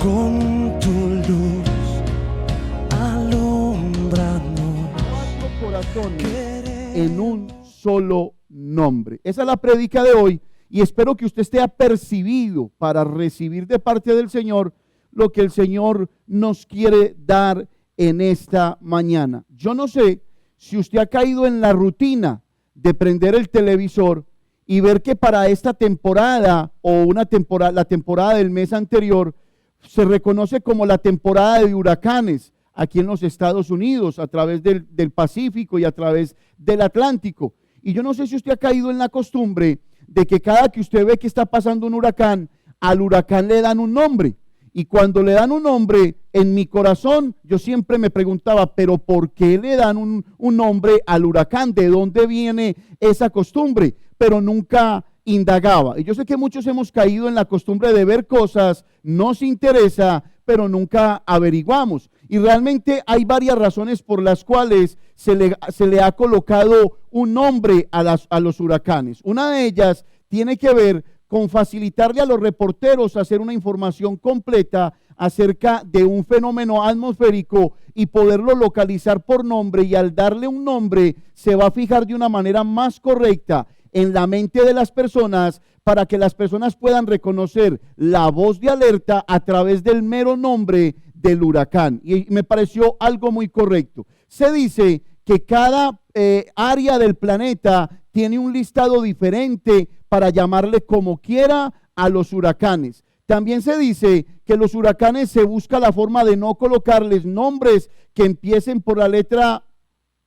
con tu luz alumbrarnos. 4 corazones en un solo nombre. Esa es la prédica de hoy y espero que usted esté apercibido para recibir de parte del Señor lo que el Señor nos quiere dar en esta mañana. Yo no sé si usted ha caído en la rutina de prender el televisor y ver que para esta temporada o la temporada del mes anterior se reconoce como la temporada de huracanes aquí en los Estados Unidos, a través del Pacífico y a través del Atlántico. Y yo no sé si usted ha caído en la costumbre de que cada que usted ve que está pasando un huracán, al huracán le dan un nombre. Y cuando le dan un nombre, en mi corazón, yo siempre me preguntaba, pero ¿por qué le dan un nombre al huracán? ¿De dónde viene esa costumbre? Pero nunca indagaba. Y yo sé que muchos hemos caído en la costumbre de ver cosas, nos interesa, pero nunca averiguamos. Y realmente hay varias razones por las cuales se le ha colocado un nombre a los huracanes. Una de ellas tiene que ver con facilitarle a los reporteros hacer una información completa acerca de un fenómeno atmosférico y poderlo localizar por nombre, y al darle un nombre se va a fijar de una manera más correcta en la mente de las personas para que las personas puedan reconocer la voz de alerta a través del mero nombre del huracán. Y me pareció algo muy correcto. Se dice que cada área del planeta tiene un listado diferente para llamarle como quiera a los huracanes. También se dice que los huracanes se busca la forma de no colocarles nombres que empiecen por la letra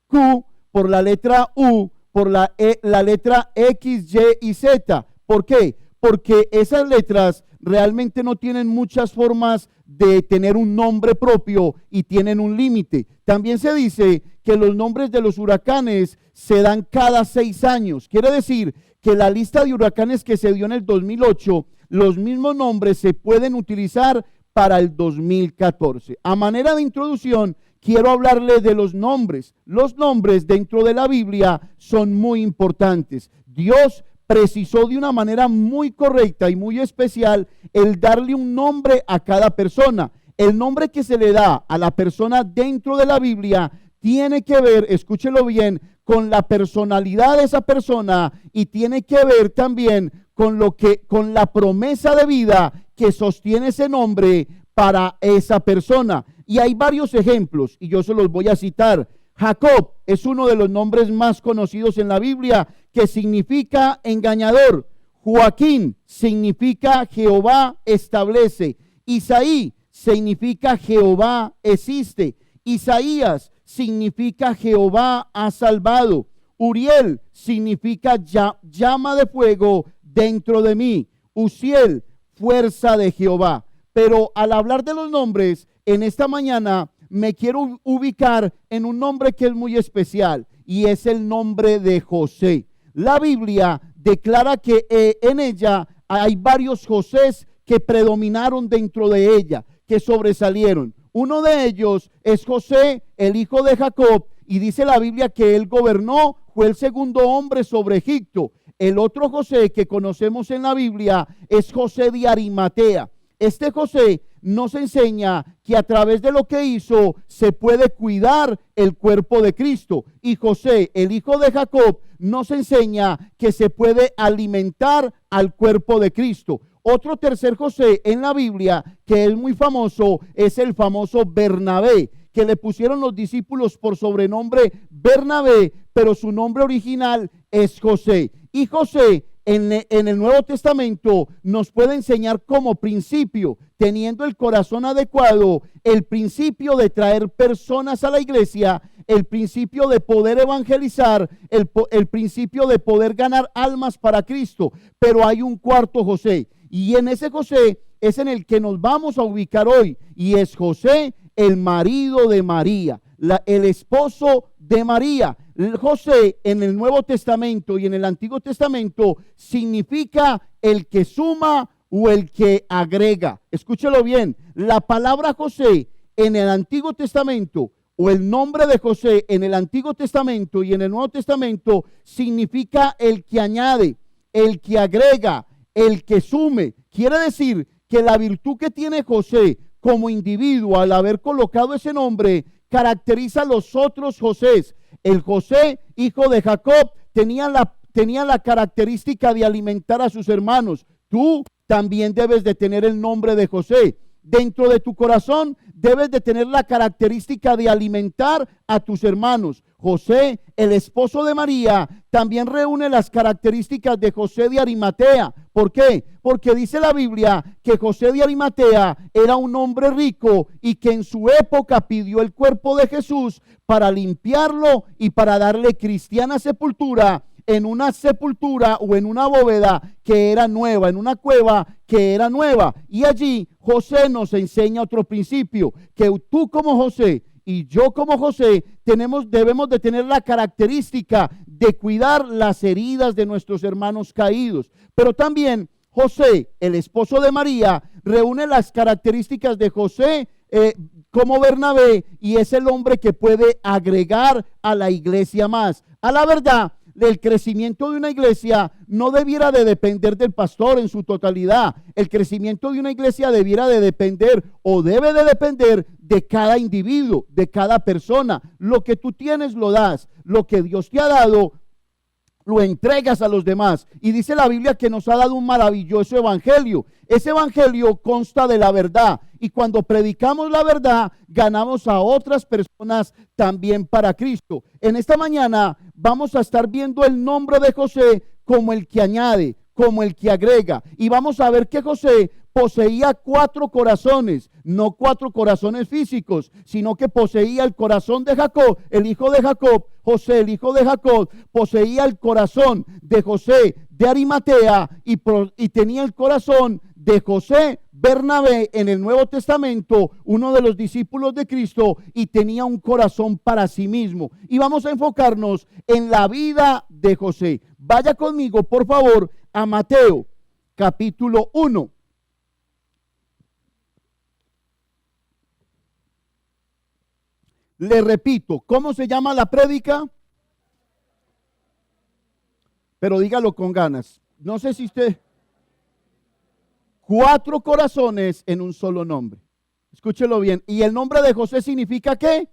Q, por la letra U, por la letra X, Y y Z. ¿Por qué? Porque esas letras realmente no tienen muchas formas de tener un nombre propio y tienen un límite. También se dice que los nombres de los huracanes se dan cada 6 años. Quiere decir que la lista de huracanes que se dio en el 2008, los mismos nombres se pueden utilizar para el 2014. A manera de introducción, quiero hablarle de los nombres. Los nombres dentro de la Biblia son muy importantes. Dios precisó de una manera muy correcta y muy especial el darle un nombre a cada persona. El nombre que se le da a la persona dentro de la Biblia tiene que ver, escúchelo bien, con la personalidad de esa persona, y tiene que ver también con la promesa de vida que sostiene ese nombre para esa persona. Y hay varios ejemplos y yo se los voy a citar. Jacob es uno de los nombres más conocidos en la Biblia, que significa engañador. Joaquín significa Jehová establece. Isaí significa Jehová existe. Isaías significa Jehová ha salvado. Uriel significa llama de fuego dentro de mí. Uziel, fuerza de Jehová. Pero al hablar de los nombres, en esta mañana me quiero ubicar en un nombre que es muy especial, y es el nombre de José. La Biblia declara que en ella hay varios Josés que predominaron dentro de ella, que sobresalieron. Uno de ellos es José, el hijo de Jacob, y dice la Biblia que él gobernó, fue el segundo hombre sobre Egipto. El otro José que conocemos en la Biblia es José de Arimatea. Este José nos enseña que a través de lo que hizo se puede cuidar el cuerpo de Cristo. Y José, el hijo de Jacob, nos enseña que se puede alimentar al cuerpo de Cristo. Otro tercer José en la Biblia que es muy famoso es el famoso Bernabé, que le pusieron los discípulos por sobrenombre Bernabé, pero su nombre original es José. Y José en el Nuevo Testamento nos puede enseñar como principio, teniendo el corazón adecuado, el principio de traer personas a la iglesia, el principio de poder evangelizar, el principio de poder ganar almas para Cristo. Pero hay un cuarto José, y en ese José es en el que nos vamos a ubicar hoy, y es José, el marido de María, el esposo de María. José en el Nuevo Testamento y en el Antiguo Testamento significa el que suma o el que agrega. Escúchelo bien, la palabra José en el Antiguo Testamento, o el nombre de José en el Antiguo Testamento y en el Nuevo Testamento, significa el que añade, el que agrega, el que sume. Quiere decir que la virtud que tiene José como individuo al haber colocado ese nombre caracteriza a los otros Josés. El José, hijo de Jacob, tenía la característica de alimentar a sus hermanos. Tú también debes de tener el nombre de José. Dentro de tu corazón debes de tener la característica de alimentar a tus hermanos. José, el esposo de María, también reúne las características de José de Arimatea. ¿Por qué? Porque dice la Biblia que José de Arimatea era un hombre rico y que en su época pidió el cuerpo de Jesús para limpiarlo y para darle cristiana sepultura en una sepultura o en una bóveda que era nueva, en una cueva que era nueva. Y allí José nos enseña otro principio, que tú como José y yo como José debemos de tener la característica de cuidar las heridas de nuestros hermanos caídos. Pero también José, el esposo de María, reúne las características de José como Bernabé, y es el hombre que puede agregar a la iglesia más. A la verdad, el crecimiento de una iglesia no debiera de depender del pastor en su totalidad. El crecimiento de una iglesia debiera de depender o debe de depender de cada individuo, de cada persona. Lo que tú tienes lo das, lo que Dios te ha dado lo entregas a los demás. Y dice la Biblia que nos ha dado un maravilloso evangelio. Ese evangelio consta de la verdad, y cuando predicamos la verdad ganamos a otras personas también para Cristo. En esta mañana vamos a estar viendo el nombre de José como el que añade, como el que agrega, y vamos a ver que José poseía 4 corazones, no 4 corazones físicos, sino que poseía el corazón de Jacob, el hijo de Jacob. José, el hijo de Jacob, poseía el corazón de José de Arimatea y tenía el corazón de José Bernabé en el Nuevo Testamento, uno de los discípulos de Cristo, y tenía un corazón para sí mismo. Y vamos a enfocarnos en la vida de José. Vaya conmigo, por favor, a Mateo, capítulo 1. Le repito, ¿cómo se llama la prédica? Pero dígalo con ganas. No sé si usted... 4 corazones en un solo nombre. Escúchelo bien. Y el nombre de José significa ¿qué?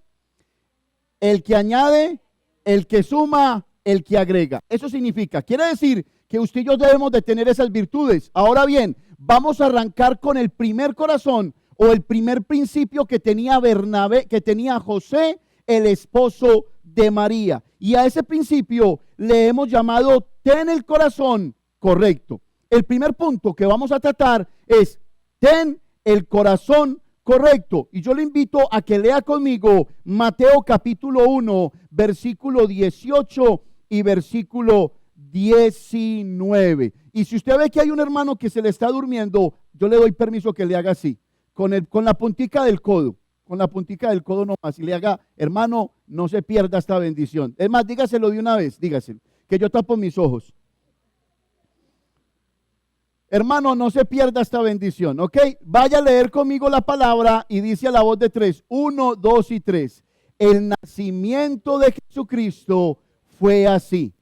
El que añade, el que suma, el que agrega. Eso significa, quiere decir que usted y yo debemos de tener esas virtudes. Ahora bien, vamos a arrancar con el primer corazón o el primer principio que tenía Bernabé, que tenía José, el esposo de María. Y a ese principio le hemos llamado ten el corazón correcto. El primer punto que vamos a tratar es ten el corazón correcto. Y yo le invito a que lea conmigo Mateo capítulo 1, versículo 18 y versículo 19. Y si usted ve que hay un hermano que se le está durmiendo, yo le doy permiso que le haga así, con la puntica del codo. Con la puntica del codo nomás, y le haga, hermano, no se pierda esta bendición. Es más, dígaselo de una vez, dígaselo, que yo tapo mis ojos. Hermano, no se pierda esta bendición, ¿ok? Vaya a leer conmigo la palabra y dice a la voz de 3, 1, 2 y 3. El nacimiento de Jesucristo fue así.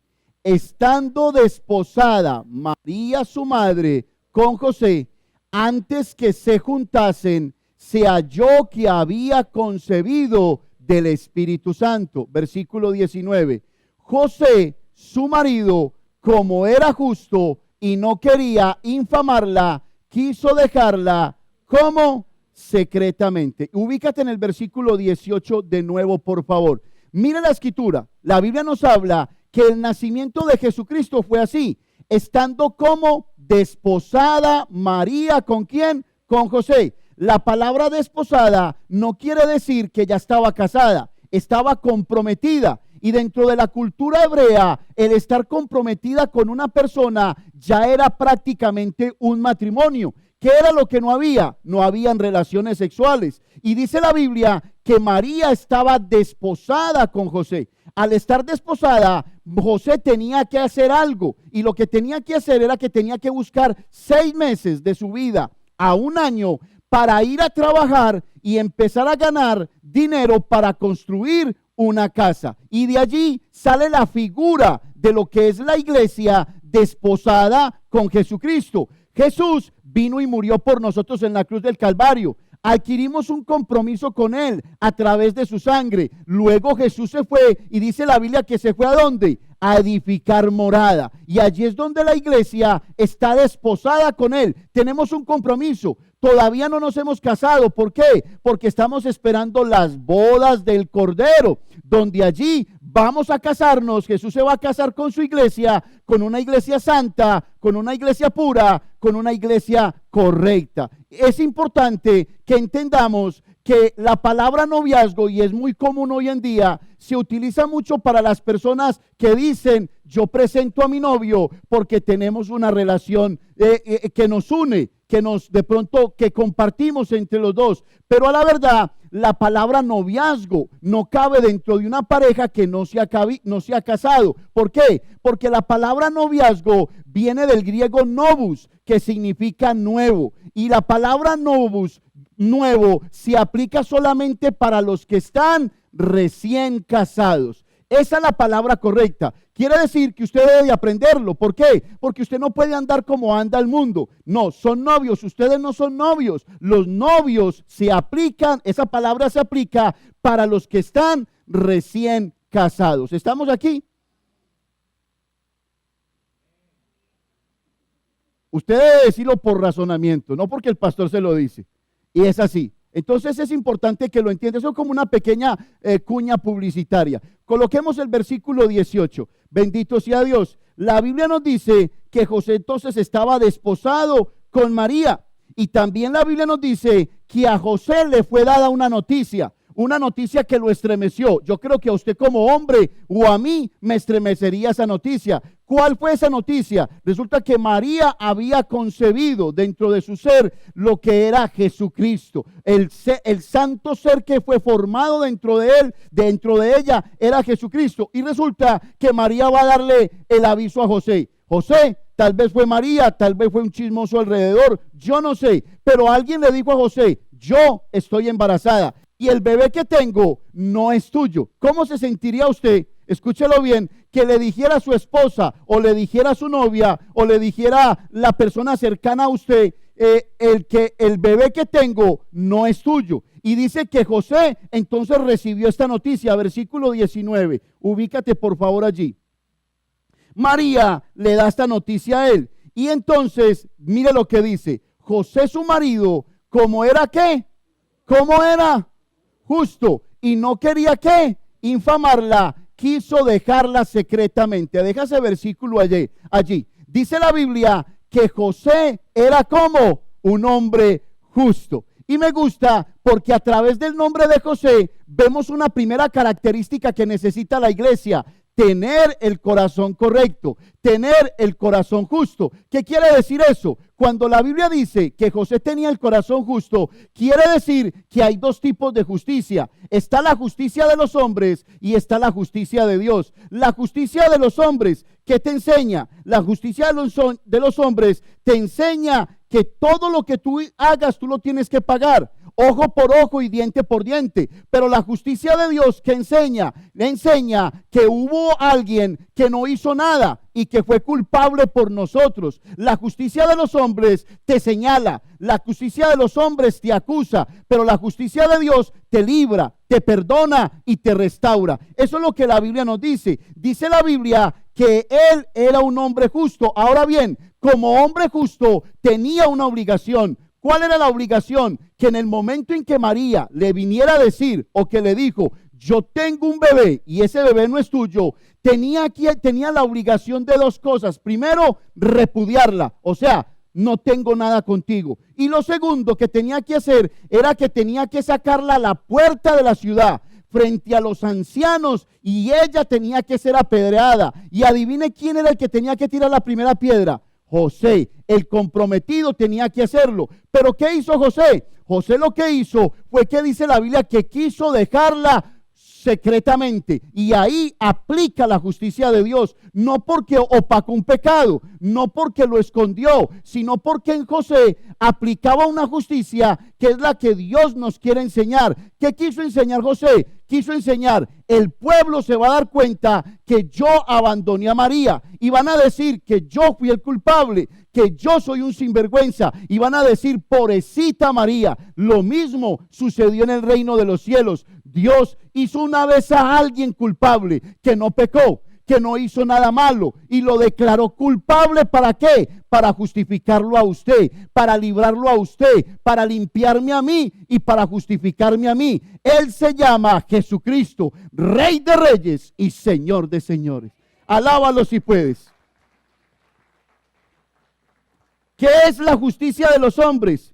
Estando desposada María su madre con José, antes que se juntasen, se halló que había concebido del Espíritu Santo. Versículo 19. José, su marido, como era justo y no quería infamarla, quiso dejarla como secretamente. Ubícate en el versículo 18 de nuevo, por favor. Mira la escritura. La Biblia nos habla que el nacimiento de Jesucristo fue así, estando como desposada María, ¿con quién? Con José. La palabra desposada no quiere decir que ya estaba casada, estaba comprometida. Y dentro de la cultura hebrea, el estar comprometida con una persona ya era prácticamente un matrimonio. ¿Qué era lo que no había? No habían relaciones sexuales. Y dice la Biblia que María estaba desposada con José. Al estar desposada, José tenía que hacer algo. Y lo que tenía que hacer era que tenía que buscar 6 meses de su vida a 1 año para ir a trabajar y empezar a ganar dinero para construir una casa. Y de allí sale la figura de lo que es la iglesia desposada con Jesucristo. Jesús vino y murió por nosotros en la cruz del Calvario. Adquirimos un compromiso con Él a través de su sangre. Luego Jesús se fue y dice la Biblia que se fue ¿a dónde? A edificar morada. Y allí es donde la iglesia está desposada con Él. Tenemos un compromiso. Todavía no nos hemos casado. ¿Por qué? Porque estamos esperando las bodas del Cordero, donde allí vamos a casarnos. Jesús se va a casar con su iglesia, con una iglesia santa, con una iglesia pura, con una iglesia correcta. Es importante que entendamos que la palabra noviazgo, y es muy común hoy en día, se utiliza mucho para las personas que dicen: yo presento a mi novio porque tenemos una relación que nos une, que compartimos entre los dos. Pero a la verdad, la palabra noviazgo no cabe dentro de una pareja que no se ha casado. ¿Por qué? Porque la palabra noviazgo viene del griego novus, que significa nuevo. Y la palabra novus, nuevo, se aplica solamente para los que están recién casados. Esa es la palabra correcta. Quiere decir que usted debe aprenderlo. ¿Por qué? Porque usted no puede andar como anda el mundo. No, son novios. Ustedes no son novios. Los novios se aplican, esa palabra se aplica para los que están recién casados. ¿Estamos aquí? Usted debe decirlo por razonamiento, no porque el pastor se lo dice. Y es así. Entonces es importante que lo entienda. Eso es como una pequeña cuña publicitaria. Coloquemos el versículo 18. Bendito sea Dios. La Biblia nos dice que José entonces estaba desposado con María. Y también la Biblia nos dice que a José le fue dada una noticia que lo estremeció. Yo creo que a usted como hombre o a mí me estremecería esa noticia. ¿Cuál fue esa noticia? Resulta que María había concebido dentro de su ser lo que era Jesucristo. El santo ser que fue formado dentro de él, dentro de ella, era Jesucristo. Y resulta que María va a darle el aviso a José. José, tal vez fue María, tal vez fue un chismoso alrededor, yo no sé. Pero alguien le dijo a José: yo estoy embarazada y el bebé que tengo no es tuyo. ¿Cómo se sentiría usted? Escúchelo bien, que le dijera a su esposa, o le dijera a su novia, o le dijera la persona cercana a usted, el bebé que tengo no es tuyo. Y dice que José entonces recibió esta noticia, versículo 19. Ubícate por favor allí. María le da esta noticia a él. Y entonces, mire lo que dice. José, su marido, ¿cómo era qué? ¿Cómo era? Justo. Y no quería qué, infamarla. Quiso dejarla secretamente. Deja ese versículo allí. Dice la Biblia que José era como un hombre justo. Y me gusta porque a través del nombre de José vemos una primera característica que necesita la iglesia: tener el corazón correcto, tener el corazón justo. ¿Qué quiere decir eso? Cuando la Biblia dice que José tenía el corazón justo, quiere decir que hay dos tipos de justicia. Está la justicia de los hombres y está la justicia de Dios. La justicia de los hombres, ¿qué te enseña? La justicia de los hombres te enseña que todo lo que tú hagas, tú lo tienes que pagar. Ojo por ojo y diente por diente. Pero la justicia de Dios, ¿qué enseña? Le enseña que hubo alguien que no hizo nada y que fue culpable por nosotros. La justicia de los hombres te señala, la justicia de los hombres te acusa, pero la justicia de Dios te libra, te perdona y te restaura. Eso es lo que la Biblia nos dice. Dice la Biblia que él era un hombre justo. Ahora bien, como hombre justo tenía una obligación. ¿Cuál era la obligación? Que en el momento en que María le viniera a decir, o que le dijo: yo tengo un bebé y ese bebé no es tuyo, tenía la obligación de dos cosas. Primero, repudiarla, o sea, no tengo nada contigo. Y lo segundo que tenía que hacer era que tenía que sacarla a la puerta de la ciudad, frente a los ancianos, y ella tenía que ser apedreada. Y adivine quién era el que tenía que tirar la primera piedra. José, el comprometido, tenía que hacerlo. Pero ¿qué hizo José? José lo que hizo fue que dice la Biblia que quiso dejarla secretamente, y ahí aplica la justicia de Dios, no porque opacó un pecado, no porque lo escondió, sino porque en José aplicaba una justicia que es la que Dios nos quiere enseñar. ¿Qué quiso enseñar José? Quiso enseñar: el pueblo se va a dar cuenta que yo abandoné a María y van a decir que yo fui el culpable, que yo soy un sinvergüenza y van a decir, pobrecita María. Lo mismo sucedió en el reino de los cielos. Dios hizo una vez a alguien culpable que no pecó, que no hizo nada malo y lo declaró culpable. ¿Para qué? Para justificarlo a usted, para librarlo a usted, para limpiarme a mí y para justificarme a mí. Él se llama Jesucristo, Rey de Reyes y Señor de Señores. Alábalo si puedes. ¿Qué es la justicia de los hombres?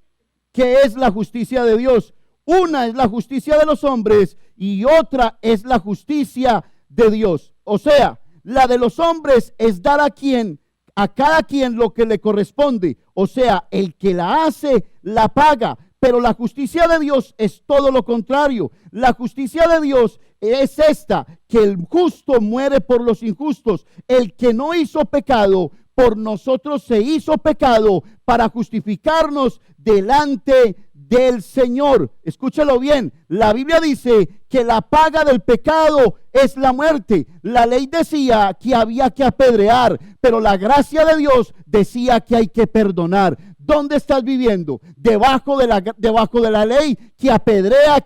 ¿Qué es la justicia de Dios? Una es la justicia de los hombres y otra es la justicia de Dios. O sea, la de los hombres es dar a cada quien lo que le corresponde. O sea, el que la hace, la paga. Pero la justicia de Dios es todo lo contrario. La justicia de Dios es esta, que el justo muere por los injustos. El que no hizo pecado, por nosotros se hizo pecado para justificarnos delante del Señor. Escúchalo bien, la Biblia dice que la paga del pecado es la muerte. La ley decía que había que apedrear, pero la gracia de Dios decía que hay que perdonar. ¿Dónde estás viviendo? ¿Debajo de la ley que apedrea,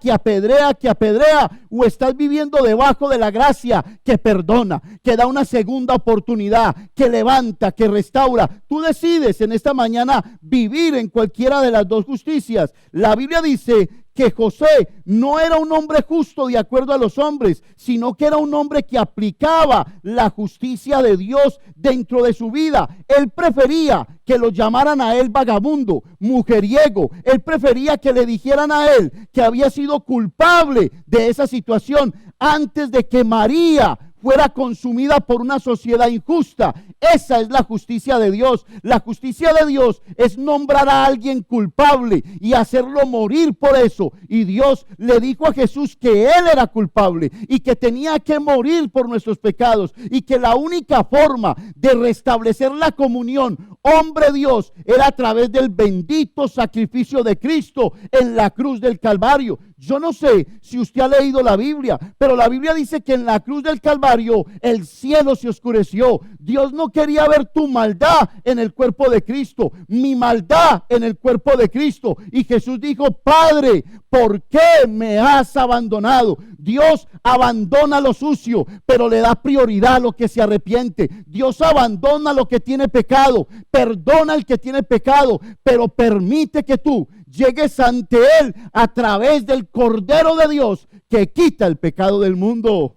o estás viviendo debajo de la gracia que perdona, que da una segunda oportunidad, que levanta, que restaura? Tú decides en esta mañana vivir en cualquiera de las dos justicias. La Biblia dice que José no era un hombre justo de acuerdo a los hombres, sino que era un hombre que aplicaba la justicia de Dios dentro de su vida. Él prefería que lo llamaran a él vagabundo, mujeriego. Él prefería que le dijeran a él que había sido culpable de esa situación antes de que María fuera consumida por una sociedad injusta. Esa es la justicia de Dios. La justicia de Dios es nombrar a alguien culpable y hacerlo morir por eso. Y Dios le dijo a Jesús que él era culpable y que tenía que morir por nuestros pecados y que la única forma de restablecer la comunión hombre-Dios era a través del bendito sacrificio de Cristo en la cruz del Calvario. Yo no sé si usted ha leído la Biblia, pero la Biblia dice que en la cruz del Calvario el cielo se oscureció. Dios no quería ver tu maldad en el cuerpo de Cristo, mi maldad en el cuerpo de Cristo. Y Jesús dijo: Padre, ¿por qué me has abandonado? Dios abandona lo sucio, pero le da prioridad a lo que se arrepiente. Dios abandona lo que tiene pecado, perdona al que tiene pecado, pero permite que tú llegues ante Él a través del Cordero de Dios que quita el pecado del mundo.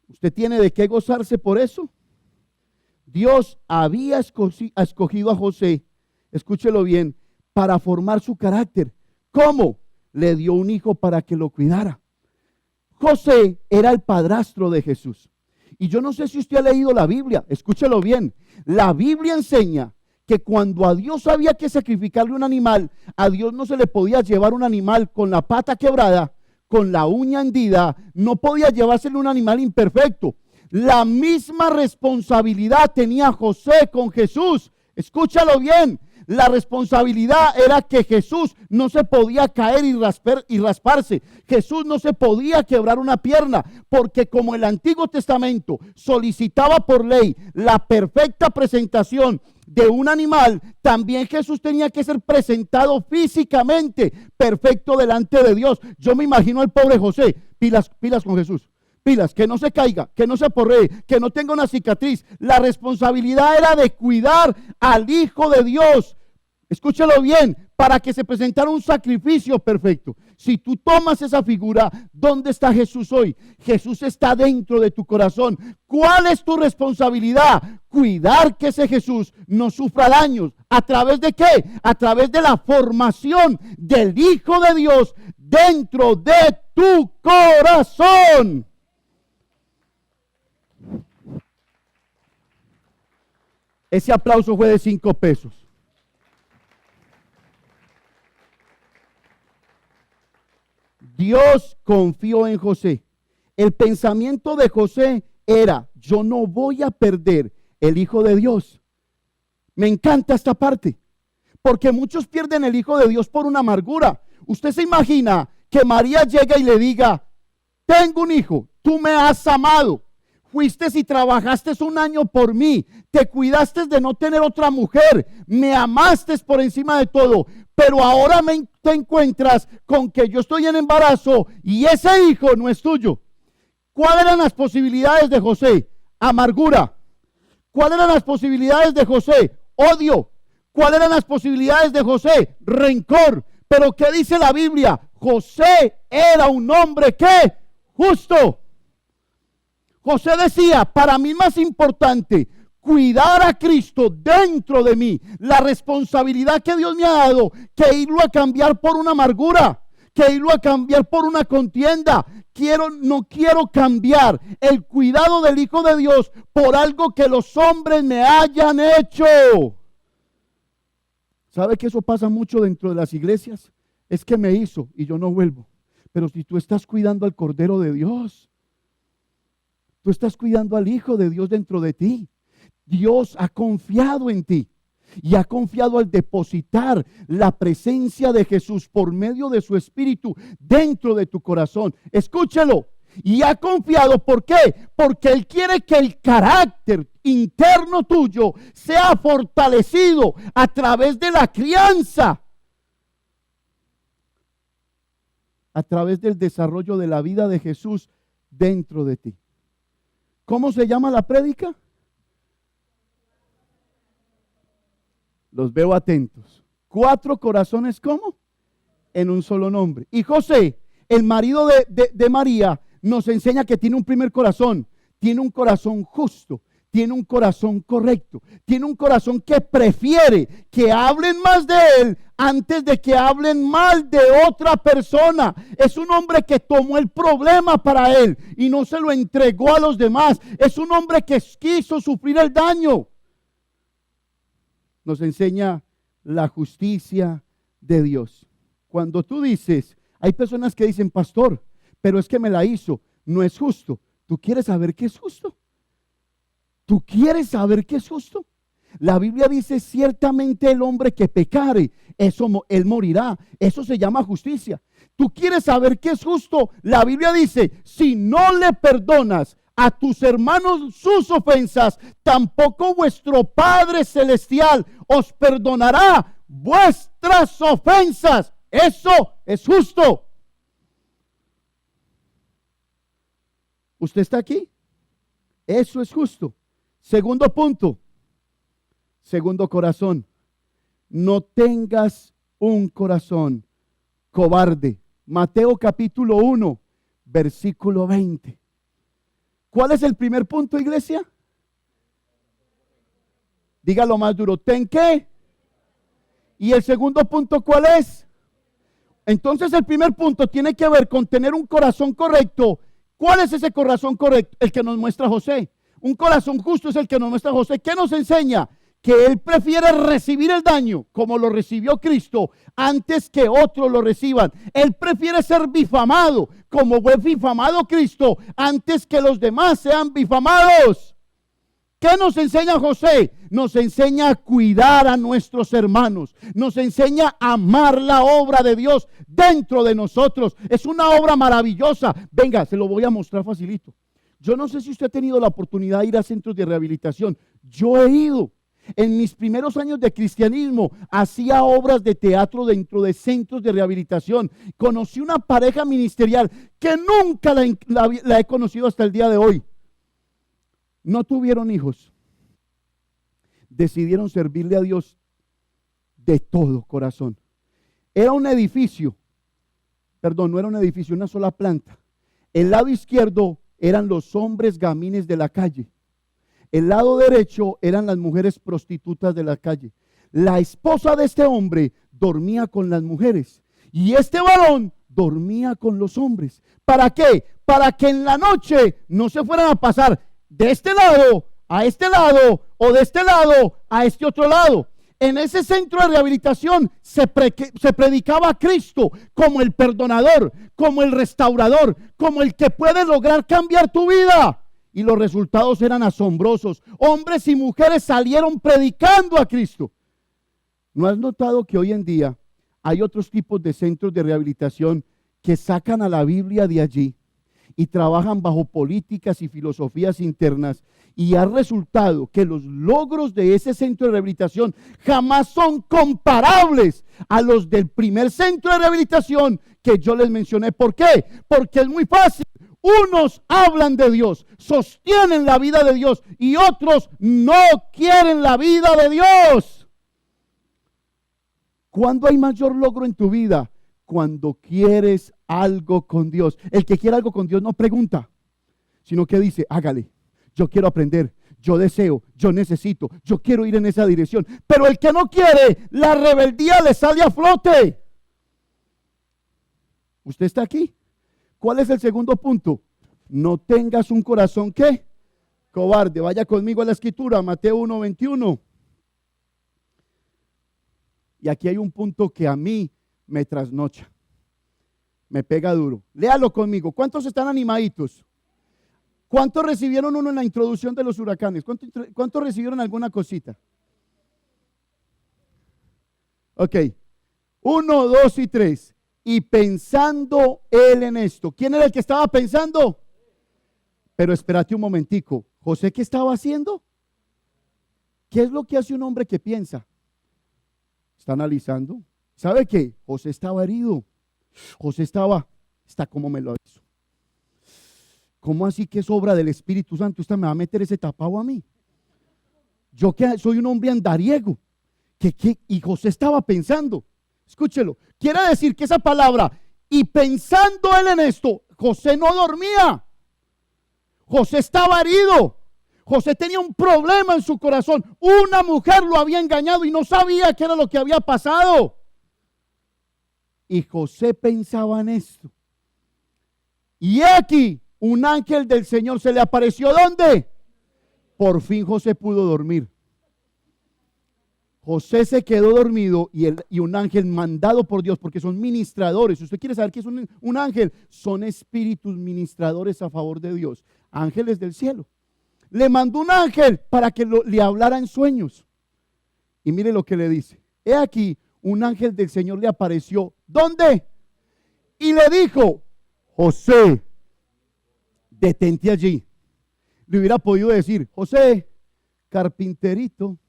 ¿Usted tiene de qué gozarse por eso? Dios había escogido a José, escúchelo bien, para formar su carácter. ¿Cómo? Le dio un hijo para que lo cuidara. José era el padrastro de Jesús. Y yo no sé si usted ha leído la Biblia, escúchelo bien. La Biblia enseña que cuando a Dios había que sacrificarle un animal, a Dios no se le podía llevar un animal con la pata quebrada, con la uña hendida, no podía llevársele un animal imperfecto. La misma responsabilidad tenía José con Jesús. Escúchalo bien. La responsabilidad era que Jesús no se podía caer y rasparse. Jesús no se podía quebrar una pierna, porque como el Antiguo Testamento solicitaba por ley la perfecta presentación de un animal, también Jesús tenía que ser presentado físicamente perfecto delante de Dios. Yo me imagino al pobre José, pilas con Jesús. Pilas, que no se caiga, que no se porree, que no tenga una cicatriz. La responsabilidad era de cuidar al Hijo de Dios. Escúchalo bien, para que se presentara un sacrificio perfecto. Si tú tomas esa figura, ¿dónde está Jesús hoy? Jesús está dentro de tu corazón. ¿Cuál es tu responsabilidad? Cuidar que ese Jesús no sufra daños. ¿A través de qué? A través de la formación del Hijo de Dios dentro de tu corazón. Ese aplauso fue de 5 pesos. Dios confió en José. El pensamiento de José era: yo no voy a perder el Hijo de Dios. Me encanta esta parte, porque muchos pierden el Hijo de Dios por una amargura. Usted se imagina que María llega y le diga: tengo un hijo, tú me has amado. fuiste y trabajaste un año por mí, te cuidaste de no tener otra mujer, me amaste por encima de todo, pero ahora te encuentras con que yo estoy en embarazo y ese hijo no es tuyo. ¿Cuáles eran las posibilidades de José? Amargura. ¿Cuáles eran las posibilidades de José? Odio. ¿Cuáles eran las posibilidades de José? Rencor. Pero ¿qué dice la Biblia? José era un hombre que justo. José decía, para mí más importante cuidar a Cristo dentro de mí, la responsabilidad que Dios me ha dado, que irlo a cambiar por una amargura, que irlo a cambiar por una contienda. No quiero cambiar el cuidado del Hijo de Dios por algo que los hombres me hayan hecho. ¿Sabe que eso pasa mucho dentro de las iglesias? Es que me hizo y yo no vuelvo. Pero si tú estás cuidando al Cordero de Dios, tú estás cuidando al Hijo de Dios dentro de ti. Dios ha confiado en ti y ha confiado al depositar la presencia de Jesús por medio de su Espíritu dentro de tu corazón. Escúchelo. Y ha confiado, ¿por qué? Porque Él quiere que el carácter interno tuyo sea fortalecido a través de la crianza, a través del desarrollo de la vida de Jesús dentro de ti. ¿Cómo se llama la prédica? Los veo atentos. 4 corazones, ¿cómo? En un solo nombre. Y José, el marido de María, nos enseña que tiene un primer corazón. Tiene un corazón justo. Tiene un corazón correcto. Tiene un corazón que prefiere que hablen más de él antes de que hablen mal de otra persona. Es un hombre que tomó el problema para él y no se lo entregó a los demás. Es un hombre que quiso sufrir el daño. Nos enseña la justicia de Dios. Cuando tú dices, hay personas que dicen, pastor, pero es que me la hizo, no es justo. ¿Tú quieres saber qué es justo? ¿Tú quieres saber qué es justo? La Biblia dice, ciertamente el hombre que pecare, él morirá. Eso se llama justicia. ¿Tú quieres saber qué es justo? La Biblia dice, si no le perdonas a tus hermanos sus ofensas, tampoco vuestro Padre Celestial os perdonará vuestras ofensas. Eso es justo. ¿Usted está aquí? Eso es justo. Segundo punto. Segundo corazón. No tengas un corazón cobarde. Mateo capítulo 1, versículo 20. ¿Cuál es el primer punto, iglesia? Dígalo más duro. ¿Ten qué? ¿Y el segundo punto cuál es? Entonces el primer punto tiene que ver con tener un corazón correcto. ¿Cuál es ese corazón correcto? El que nos muestra José. Un corazón justo es el que nos muestra José. ¿Qué nos enseña? Que él prefiere recibir el daño como lo recibió Cristo antes que otros lo reciban. Él prefiere ser bifamado como fue bifamado Cristo antes que los demás sean bifamados. ¿Qué nos enseña José? Nos enseña a cuidar a nuestros hermanos. Nos enseña a amar la obra de Dios dentro de nosotros. Es una obra maravillosa. Venga, se lo voy a mostrar facilito. Yo no sé si usted ha tenido la oportunidad de ir a centros de rehabilitación. Yo he ido. En mis primeros años de cristianismo hacía obras de teatro dentro de centros de rehabilitación. Conocí una pareja ministerial que nunca la he conocido hasta el día de hoy. No tuvieron hijos. Decidieron servirle a Dios de todo corazón. Era un edificio. Perdón, no era un edificio, una sola planta. El lado izquierdo eran los hombres gamines de la calle. El lado derecho eran las mujeres prostitutas de la calle. La esposa de este hombre dormía con las mujeres y este varón dormía con los hombres. ¿Para qué? Para que en la noche no se fueran a pasar de este lado a este lado o de este lado a este otro lado. En ese centro de rehabilitación se predicaba a Cristo como el perdonador, como el restaurador, como el que puede lograr cambiar tu vida. Y los resultados eran asombrosos. Hombres y mujeres salieron predicando a Cristo. ¿No has notado que hoy en día hay otros tipos de centros de rehabilitación que sacan a la Biblia de allí y trabajan bajo políticas y filosofías internas, y ha resultado que los logros de ese centro de rehabilitación jamás son comparables a los del primer centro de rehabilitación que yo les mencioné. ¿Por qué? Porque es muy fácil. Unos hablan de Dios, sostienen la vida de Dios, y otros no quieren la vida de Dios. ¿Cuándo hay mayor logro en tu vida? Cuando quieres algo con Dios. El que quiere algo con Dios no pregunta, sino que dice, hágale. Yo quiero aprender, yo deseo, yo necesito, yo quiero ir en esa dirección. Pero el que no quiere, la rebeldía le sale a flote. ¿Usted está aquí? ¿Cuál es el segundo punto? No tengas un corazón, ¿qué? Cobarde. Vaya conmigo a la escritura, Mateo 1:21. Y aquí hay un punto que a mí me trasnocha, me pega duro. Léalo conmigo. ¿Cuántos están animaditos? ¿Cuántos recibieron uno en la introducción de los huracanes? ¿Cuántos recibieron alguna cosita? Ok. 1, 2 y 3. Y pensando él en esto. ¿Quién era el que estaba pensando? Pero espérate un momentico. ¿José qué estaba haciendo? ¿Qué es lo que hace un hombre que piensa? Está analizando. ¿Sabe qué? José estaba herido. José está como me lo hizo. ¿Cómo así que es obra del Espíritu Santo? ¿Usted me va a meter ese tapado a mí? Yo que soy un hombre andariego. Y José estaba pensando. Escúchelo. Quiere decir que esa palabra, y pensando él en esto, José no dormía. José estaba herido. José tenía un problema en su corazón. Una mujer lo había engañado y no sabía qué era lo que había pasado. Y José pensaba en esto. Y aquí un ángel del Señor se le apareció. ¿Dónde? Por fin José pudo dormir. José se quedó dormido y un ángel mandado por Dios, porque son ministradores. ¿Usted quiere saber qué es un ángel? Son espíritus ministradores a favor de Dios. Ángeles del cielo. Le mandó un ángel para que le hablara en sueños. Y mire lo que le dice. He aquí, un ángel del Señor le apareció. ¿Dónde? Y le dijo, José, detente allí. Le hubiera podido decir, José, carpinterito,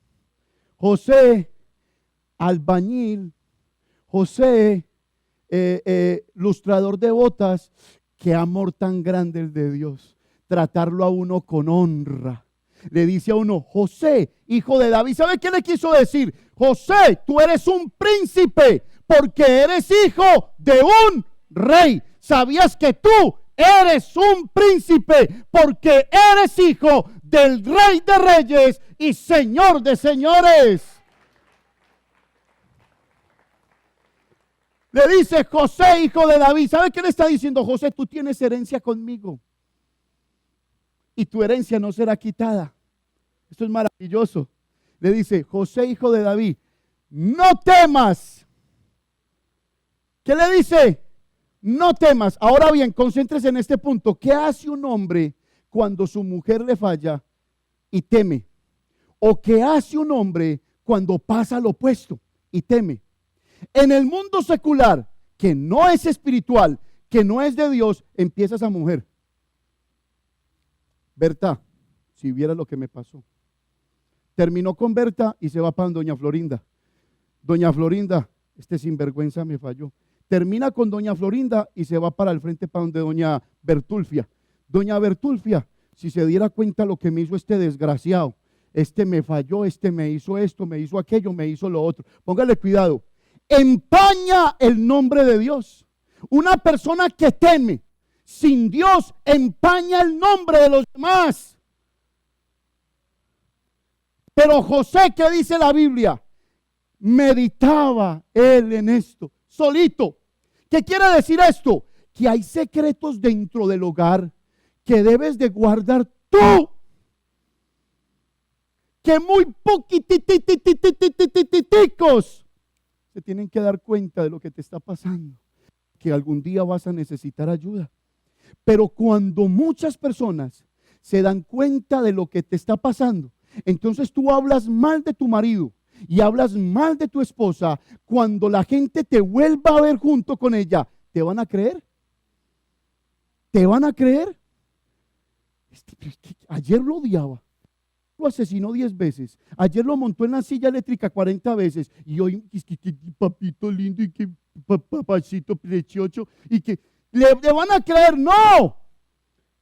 José, albañil, José, lustrador de botas. Qué amor tan grande el de Dios. Tratarlo a uno con honra. Le dice a uno, José, hijo de David. ¿Sabe qué le quiso decir? José, tú eres un príncipe porque eres hijo de un rey. ¿Sabías que tú eres un príncipe porque eres hijo del Rey de Reyes y Señor de Señores? Le dice, José, hijo de David. ¿Sabe qué le está diciendo? José, tú tienes herencia conmigo y tu herencia no será quitada. Esto es maravilloso. Le dice, José, hijo de David, no temas. ¿Qué le dice? No temas. Ahora bien, concéntrese en este punto. ¿Qué hace un hombre cuando su mujer le falla y teme? ¿O qué hace un hombre cuando pasa lo opuesto y teme? En el mundo secular, que no es espiritual, que no es de Dios, empieza esa mujer. Berta, si viera lo que me pasó. Terminó con Berta y se va para doña Florinda. Doña Florinda, este sinvergüenza me falló. Termina con doña Florinda y se va para el frente para donde doña Bertulfia. Doña Bertulfia, si se diera cuenta lo que me hizo este desgraciado, este me falló, este me hizo esto, me hizo aquello, me hizo lo otro. Póngale cuidado. Empaña el nombre de Dios. Una persona que teme sin Dios empaña el nombre de los demás. Pero José, ¿qué dice la Biblia? Meditaba él en esto, solito. ¿Qué quiere decir esto? Que hay secretos dentro del hogar que debes de guardar tú. Que muy poquititicos se tienen que dar cuenta de lo que te está pasando. Que algún día vas a necesitar ayuda. Pero cuando muchas personas se dan cuenta de lo que te está pasando, entonces tú hablas mal de tu marido y hablas mal de tu esposa. Cuando la gente te vuelva a ver junto con ella, ¿te van a creer? ¿Te van a creer? Ayer lo odiaba. Lo asesinó 10 veces. Ayer lo montó en la silla eléctrica 40 veces. Y hoy, que papito lindo y que papacito precioso. Y que le van a creer. ¡No!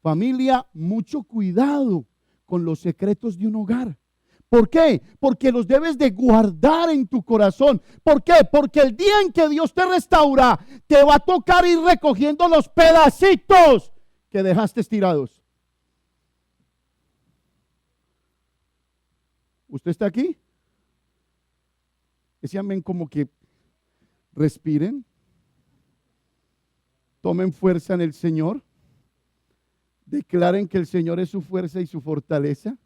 Familia, mucho cuidado con los secretos de un hogar. ¿Por qué? Porque los debes de guardar en tu corazón. ¿Por qué? Porque el día en que Dios te restaura, te va a tocar ir recogiendo los pedacitos que dejaste tirados. ¿Usted está aquí? Ese amén como que respiren, tomen fuerza en el Señor, declaren que el Señor es su fuerza y su fortaleza.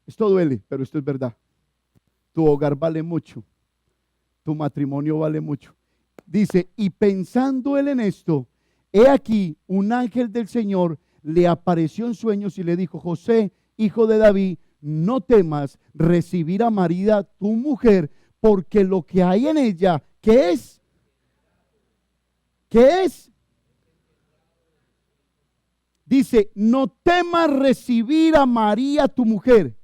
Esto duele, pero esto es verdad. Tu hogar vale mucho, tu matrimonio vale mucho. Dice, y pensando él en esto, he aquí un ángel del Señor le apareció en sueños y le dijo, José, hijo de David, no temas recibir a María, tu mujer, porque lo que hay en ella, ¿qué es? ¿Qué es? Dice, no temas recibir a María, tu mujer.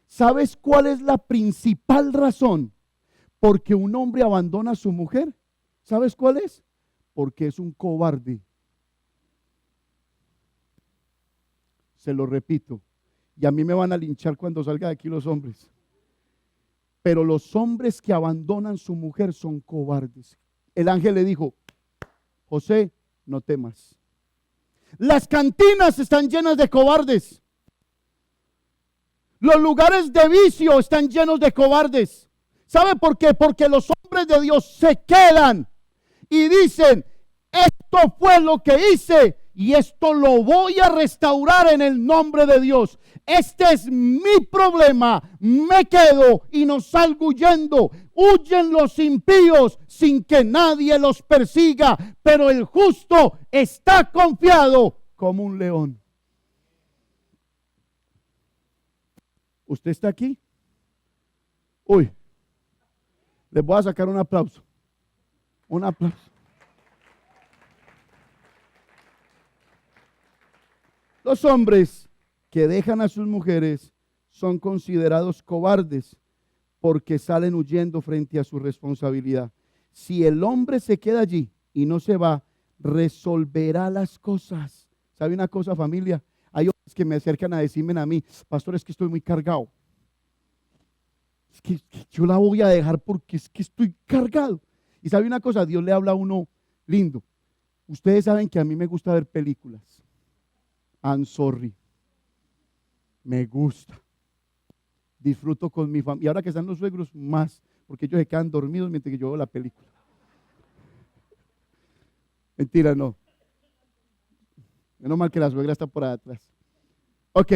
¿Sabes cuál es la principal razón por qué un hombre abandona a su mujer? ¿Sabes cuál es? Porque es un cobarde. Se lo repito. Y a mí me van a linchar cuando salga de aquí los hombres. Pero los hombres que abandonan su mujer son cobardes. El ángel le dijo, José, no temas. Las cantinas están llenas de cobardes. Los lugares de vicio están llenos de cobardes. ¿Sabe por qué? Porque los hombres de Dios se quedan y dicen, esto fue lo que hice y esto lo voy a restaurar en el nombre de Dios. Este es mi problema, me quedo y no salgo huyendo. Huyen los impíos sin que nadie los persiga, pero el justo está confiado como un león. ¿Usted está aquí? Uy, les voy a sacar un aplauso. Un aplauso. Los hombres que dejan a sus mujeres son considerados cobardes porque salen huyendo frente a su responsabilidad. Si el hombre se queda allí y no se va, resolverá las cosas. ¿Sabe una cosa, familia? Hay hombres que me acercan a decirme a mí, pastor, es que estoy muy cargado. Es que yo la voy a dejar porque es que estoy cargado. Y sabe una cosa, Dios le habla a uno lindo. Ustedes saben que a mí me gusta ver películas. I'm sorry. Me gusta. Disfruto con mi familia. Y ahora que están los suegros, más. Porque ellos se quedan dormidos mientras que yo veo la película. Mentira, no. Menos mal que la suegra está por ahí atrás. Ok,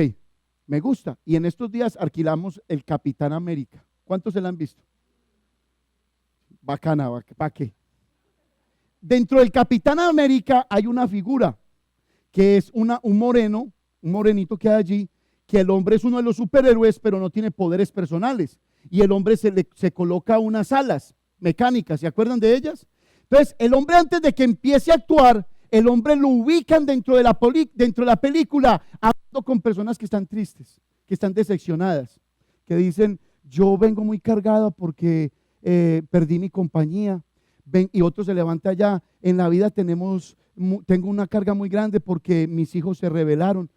me gusta. Y en estos días alquilamos el Capitán América. ¿Cuántos se la han visto? Bacana, ¿para qué? Dentro del Capitán América hay una figura que es un morenito que hay allí, que el hombre es uno de los superhéroes, pero no tiene poderes personales. Y el hombre se coloca unas alas mecánicas, ¿se acuerdan de ellas? Entonces, el hombre antes de que empiece a actuar, el hombre lo ubican dentro de la película, hablando con personas que están tristes, que están decepcionadas, que dicen, yo vengo muy cargada porque perdí mi compañía. Y otro se levanta allá, en la vida tengo una carga muy grande porque mis hijos se rebelaron.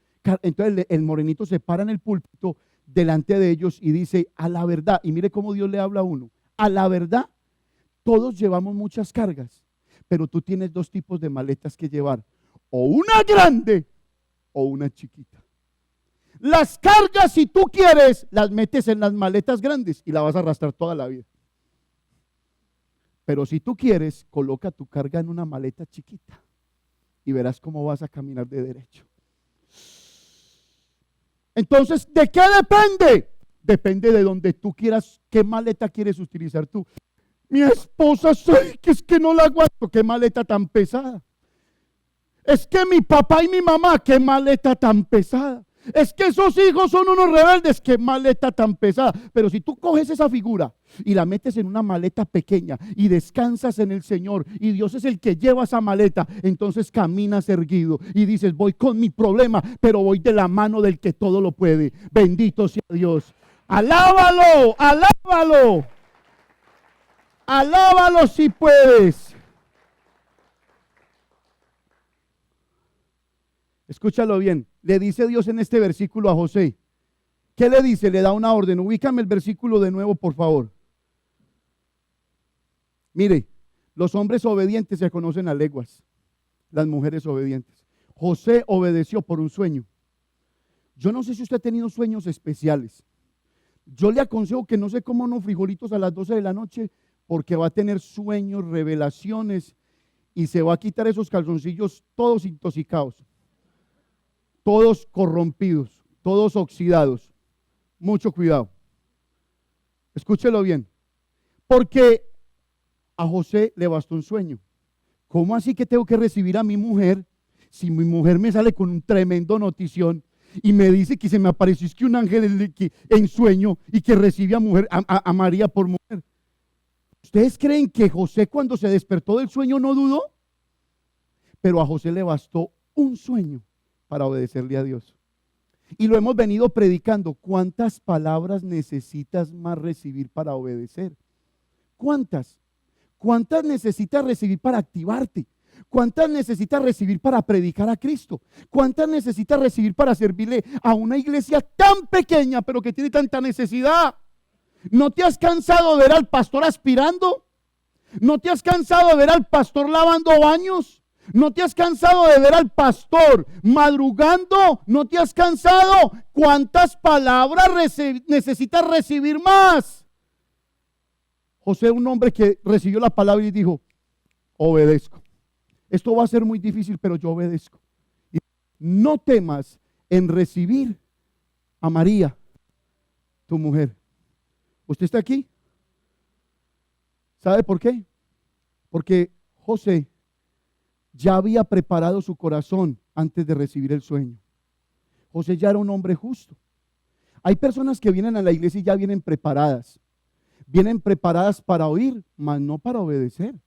Entonces el morenito se para en el púlpito delante de ellos y dice, a la verdad, y mire cómo Dios le habla a uno, a la verdad, todos llevamos muchas cargas, pero tú tienes dos tipos de maletas que llevar, o una grande o una chiquita. Las cargas, si tú quieres, las metes en las maletas grandes y la vas a arrastrar toda la vida. Pero si tú quieres, coloca tu carga en una maleta chiquita y verás cómo vas a caminar de derecho. Entonces, ¿de qué depende? Depende de donde tú quieras, qué maleta quieres utilizar tú. Mi esposa, soy que es que no la aguanto, qué maleta tan pesada. Es que mi papá y mi mamá, qué maleta tan pesada. Es que esos hijos son unos rebeldes. Qué maleta tan pesada. Pero si tú coges esa figura y la metes en una maleta pequeña y descansas en el Señor y Dios es el que lleva esa maleta, entonces caminas erguido y dices, voy con mi problema, pero voy de la mano del que todo lo puede. Bendito sea Dios. Alábalo, alábalo. Alábalo si puedes. Escúchalo bien. Le dice Dios en este versículo a José. ¿Qué le dice? Le da una orden. Ubícame el versículo de nuevo, por favor. Mire, los hombres obedientes se conocen a leguas. Las mujeres obedientes. José obedeció por un sueño. Yo no sé si usted ha tenido sueños especiales. Yo le aconsejo que no se coma unos frijolitos a las 12 de la noche porque va a tener sueños, revelaciones y se va a quitar esos calzoncillos todos intoxicados. Todos corrompidos, todos oxidados. Mucho cuidado. Escúchelo bien. Porque a José le bastó un sueño. ¿Cómo así que tengo que recibir a mi mujer si mi mujer me sale con un tremendo notición y me dice que se me apareció es que un ángel en sueño y que recibe a María por mujer? ¿Ustedes creen que José cuando se despertó del sueño no dudó? Pero a José le bastó un sueño para obedecerle a Dios. Y lo hemos venido predicando. ¿Cuántas palabras necesitas más recibir para obedecer? ¿Cuántas? ¿Cuántas necesitas recibir para activarte? ¿Cuántas necesitas recibir para predicar a Cristo? ¿Cuántas necesitas recibir para servirle a una iglesia tan pequeña pero que tiene tanta necesidad? ¿No te has cansado de ver al pastor aspirando? ¿No te has cansado de ver al pastor lavando baños? ¿No te has cansado de ver al pastor madrugando? ¿No te has cansado? ¿Cuántas palabras necesitas recibir más? José, un hombre que recibió la palabra y dijo, obedezco. Esto va a ser muy difícil, pero yo obedezco. Y no temas en recibir a María, tu mujer. ¿Usted está aquí? ¿Sabe por qué? Porque José ya había preparado su corazón antes de recibir el sueño. José ya era un hombre justo. Hay personas que vienen a la iglesia y ya vienen preparadas. Vienen preparadas para oír, mas no para obedecer.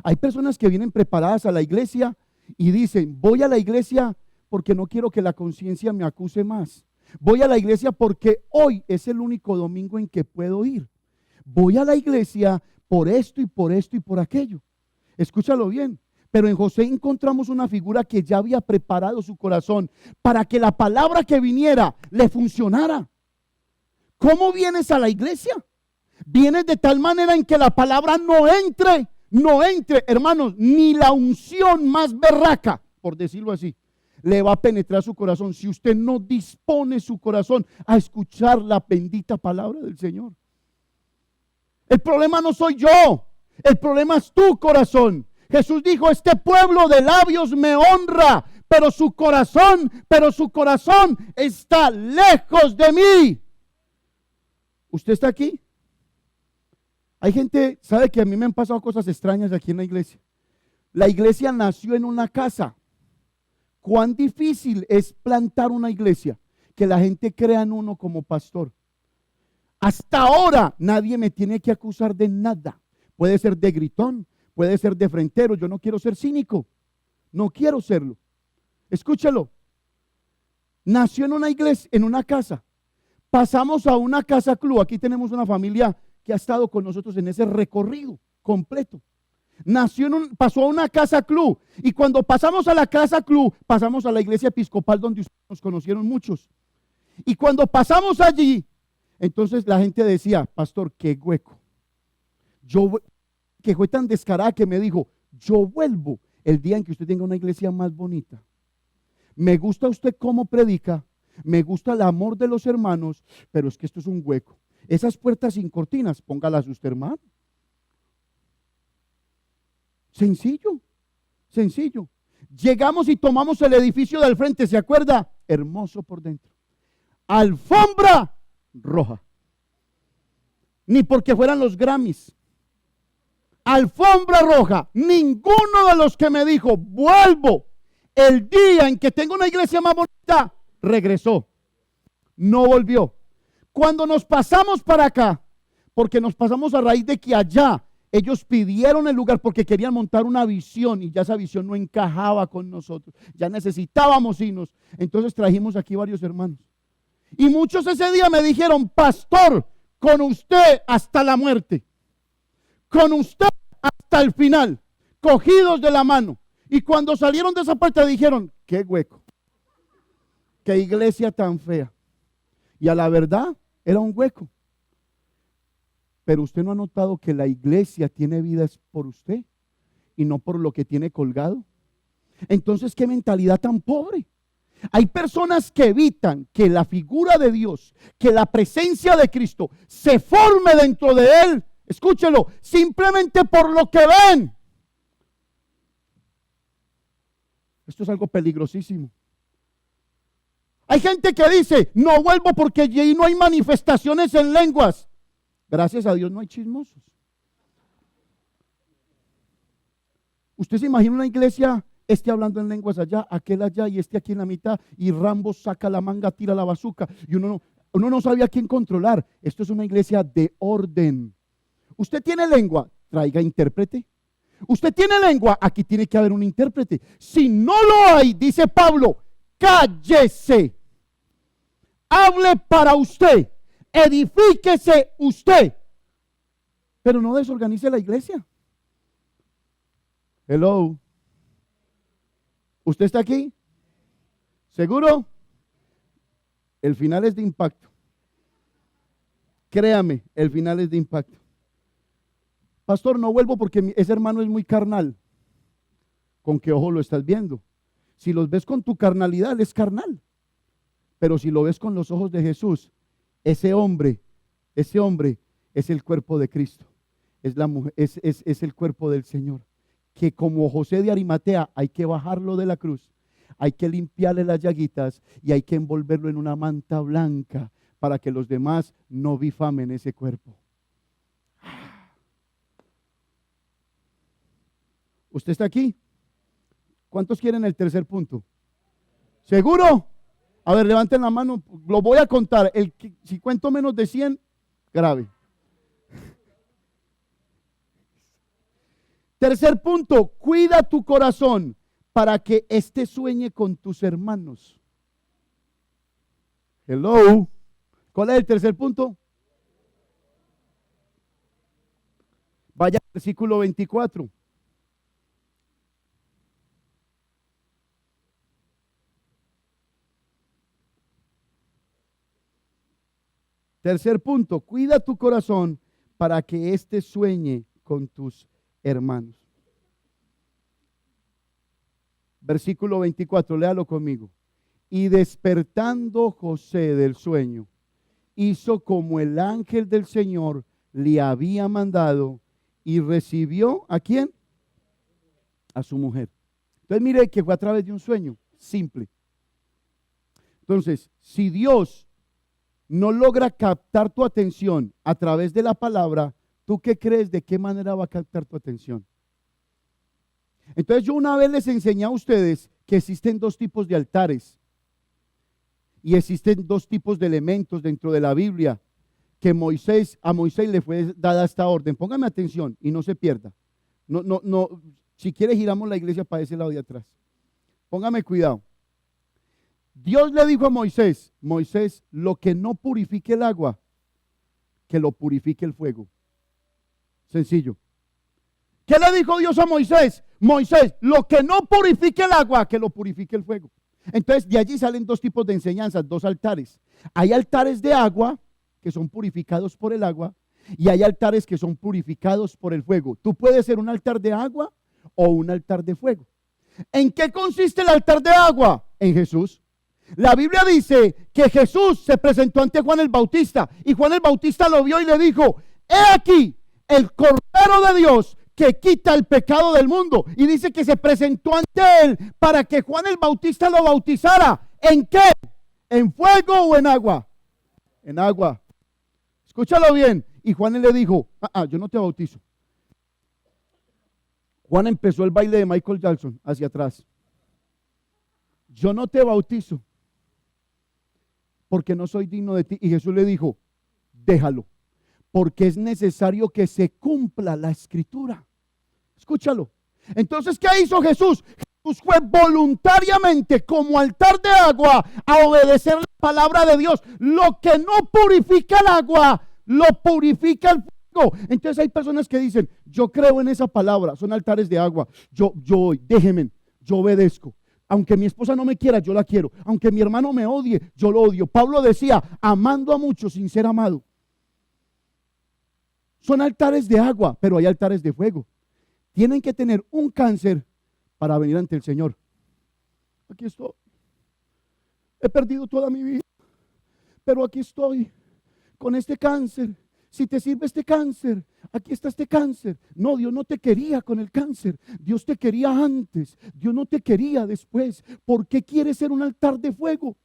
Hay personas que vienen preparadas a la iglesia y dicen, voy a la iglesia porque no quiero que la conciencia me acuse más. Voy a la iglesia porque hoy es el único domingo en que puedo ir. Voy a la iglesia por esto y por esto y por aquello. Escúchalo bien. Pero en José encontramos una figura que ya había preparado su corazón para que la palabra que viniera le funcionara. ¿Cómo vienes a la iglesia? Vienes de tal manera en que la palabra no entre, hermanos, ni la unción más berraca, por decirlo así, le va a penetrar su corazón si usted no dispone su corazón a escuchar la bendita palabra del Señor. El problema no soy yo, el problema es tu corazón. Jesús dijo, este pueblo de labios me honra, pero su corazón está lejos de mí. ¿Usted está aquí? Hay gente, sabe que a mí me han pasado cosas extrañas aquí en la iglesia. La iglesia nació en una casa. ¿Cuán difícil es plantar una iglesia? Que la gente crea en uno como pastor. Hasta ahora nadie me tiene que acusar de nada. Puede ser de gritón, puede ser de frentero. Yo no quiero ser cínico. No quiero serlo. Escúchalo. Nació en una iglesia, en una casa. Pasamos a una casa club. Aquí tenemos una familia que ha estado con nosotros en ese recorrido completo. Pasó a una casa club. Y cuando pasamos a la casa club, pasamos a la iglesia episcopal donde ustedes nos conocieron muchos. Y cuando pasamos allí, entonces la gente decía, pastor, qué hueco. Que fue tan descarada que me dijo, yo vuelvo el día en que usted tenga una iglesia más bonita. Me gusta usted cómo predica, me gusta el amor de los hermanos, pero es que esto es un hueco. Esas puertas sin cortinas, póngalas usted, hermano. Sencillo, sencillo. Llegamos y tomamos el edificio del frente, ¿se acuerda? Hermoso por dentro. Alfombra roja. Ni porque fueran los Grammys. Alfombra roja. Ninguno de los que me dijo, vuelvo el día en que tengo una iglesia más bonita, regresó, no volvió. Cuando nos pasamos para acá, porque nos pasamos a raíz de que allá ellos pidieron el lugar porque querían montar una visión y ya esa visión no encajaba con nosotros, ya necesitábamos irnos. Entonces trajimos aquí varios hermanos. Y muchos ese día me dijeron, pastor, con usted hasta la muerte, con usted hasta el final, cogidos de la mano. Y cuando salieron de esa puerta dijeron, qué hueco, qué iglesia tan fea. Y a la verdad era un hueco. Pero usted no ha notado que la iglesia tiene vida es por usted y no por lo que tiene colgado. Entonces, qué mentalidad tan pobre. Hay personas que evitan que la figura de Dios, que la presencia de Cristo se forme dentro de él. Escúchelo, simplemente por lo que ven. Esto es algo peligrosísimo. Hay gente que dice, no vuelvo porque allí no hay manifestaciones en lenguas. Gracias a Dios no hay chismosos. Usted se imagina una iglesia, este hablando en lenguas allá, aquel allá y este aquí en la mitad, y Rambo saca la manga, tira la bazuca, y uno no sabe a quién controlar. Esto es una iglesia de orden. Usted tiene lengua, traiga intérprete. Usted tiene lengua, aquí tiene que haber un intérprete. Si no lo hay, dice Pablo, cállese. Hable para usted. Edifíquese usted. Pero no desorganice la iglesia. Hello. ¿Usted está aquí? ¿Seguro? El final es de impacto. Créame, el final es de impacto. Pastor, no vuelvo porque ese hermano es muy carnal. ¿Con qué ojo lo estás viendo? Si los ves con tu carnalidad, él es carnal. Pero si lo ves con los ojos de Jesús, ese hombre es el cuerpo de Cristo. Es la mujer, es el cuerpo del Señor. Que como José de Arimatea hay que bajarlo de la cruz, hay que limpiarle las llaguitas y hay que envolverlo en una manta blanca para que los demás no bifamen ese cuerpo. ¿Usted está aquí? ¿Cuántos quieren el tercer punto? ¿Seguro? A ver, levanten la mano, lo voy a contar. Si cuento menos de 100, grave. Tercer punto, cuida tu corazón para que éste sueñe con tus hermanos. Hello. ¿Cuál es el tercer punto? Vaya al versículo 24. Tercer punto, cuida tu corazón para que éste sueñe con tus hermanos. Versículo 24, léalo conmigo. Y despertando José del sueño, hizo como el ángel del Señor le había mandado y recibió ¿a quién? A su mujer. Entonces mire que fue a través de un sueño simple. Entonces, si Dios no logra captar tu atención a través de la palabra, ¿tú qué crees? ¿De qué manera va a captar tu atención? Entonces yo una vez les enseñé a ustedes que existen dos tipos de altares y existen dos tipos de elementos dentro de la Biblia que a Moisés le fue dada esta orden. Póngame atención y no se pierda. No, si quiere giramos la iglesia para ese lado de atrás. Póngame cuidado. Dios le dijo a Moisés, lo que no purifique el agua, que lo purifique el fuego. Sencillo. ¿Qué le dijo Dios a Moisés? Moisés, lo que no purifique el agua, que lo purifique el fuego. Entonces, de allí salen dos tipos de enseñanzas, dos altares. Hay altares de agua, que son purificados por el agua, y hay altares que son purificados por el fuego. Tú puedes ser un altar de agua o un altar de fuego. ¿En qué consiste el altar de agua? En Jesús. La Biblia dice que Jesús se presentó ante Juan el Bautista y Juan el Bautista lo vio y le dijo, he aquí el Cordero de Dios que quita el pecado del mundo. Y dice que se presentó ante él para que Juan el Bautista lo bautizara. ¿En qué? ¿En fuego o en agua? En agua. Escúchalo bien. Y Juan le dijo, yo no te bautizo. Juan empezó el baile de Michael Jackson hacia atrás. Yo no te bautizo. porque no soy digno de ti. Y Jesús le dijo, déjalo, porque es necesario que se cumpla la escritura. Escúchalo. Entonces, ¿qué hizo Jesús? Jesús fue voluntariamente como altar de agua a obedecer la palabra de Dios. Lo que no purifica el agua, lo purifica el fuego. Entonces hay personas que dicen, yo creo en esa palabra, son altares de agua. Yo déjenme, yo obedezco. Aunque mi esposa no me quiera, yo la quiero. Aunque mi hermano me odie, yo lo odio. Pablo decía, amando a muchos sin ser amado. Son altares de agua, pero hay altares de fuego. Tienen que tener un cáncer para venir ante el Señor. Aquí estoy. He perdido toda mi vida, pero aquí estoy con este cáncer. Si te sirve este cáncer, aquí está este cáncer. No, Dios no te quería con el cáncer. Dios te quería antes. Dios no te quería después. ¿Por qué quieres ser un altar de fuego?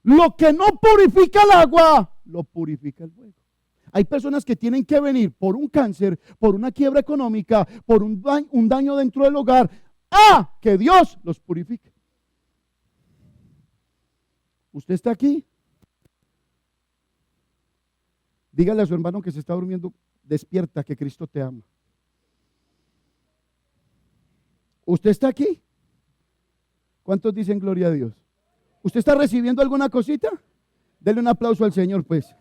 Lo que no purifica el agua, lo purifica el fuego. Hay personas que tienen que venir por un cáncer, por una quiebra económica, por un daño dentro del hogar, a que Dios los purifique. ¿Usted está aquí? Dígale a su hermano que se está durmiendo, despierta, que Cristo te ama. ¿Usted está aquí? ¿Cuántos dicen gloria a Dios? ¿Usted está recibiendo alguna cosita? Dele un aplauso al Señor, pues.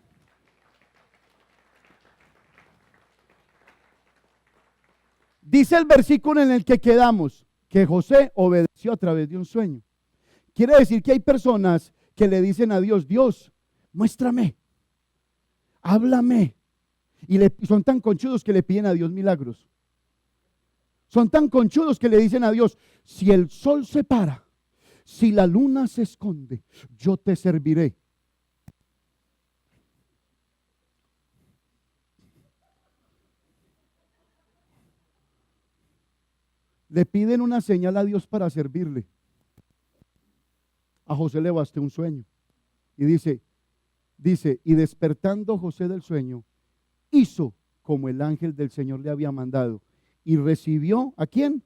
Dice el versículo en el que quedamos que José obedeció a través de un sueño. Quiere decir que hay personas que le dicen a Dios, Dios, muéstrame, háblame. Y son tan conchudos que le piden a Dios milagros. Son tan conchudos que le dicen a Dios, si el sol se para, si la luna se esconde, yo te serviré. Le piden una señal a Dios para servirle. A José le bastó un sueño. Y dice, y despertando José del sueño, hizo como el ángel del Señor le había mandado. Y recibió, ¿a quién?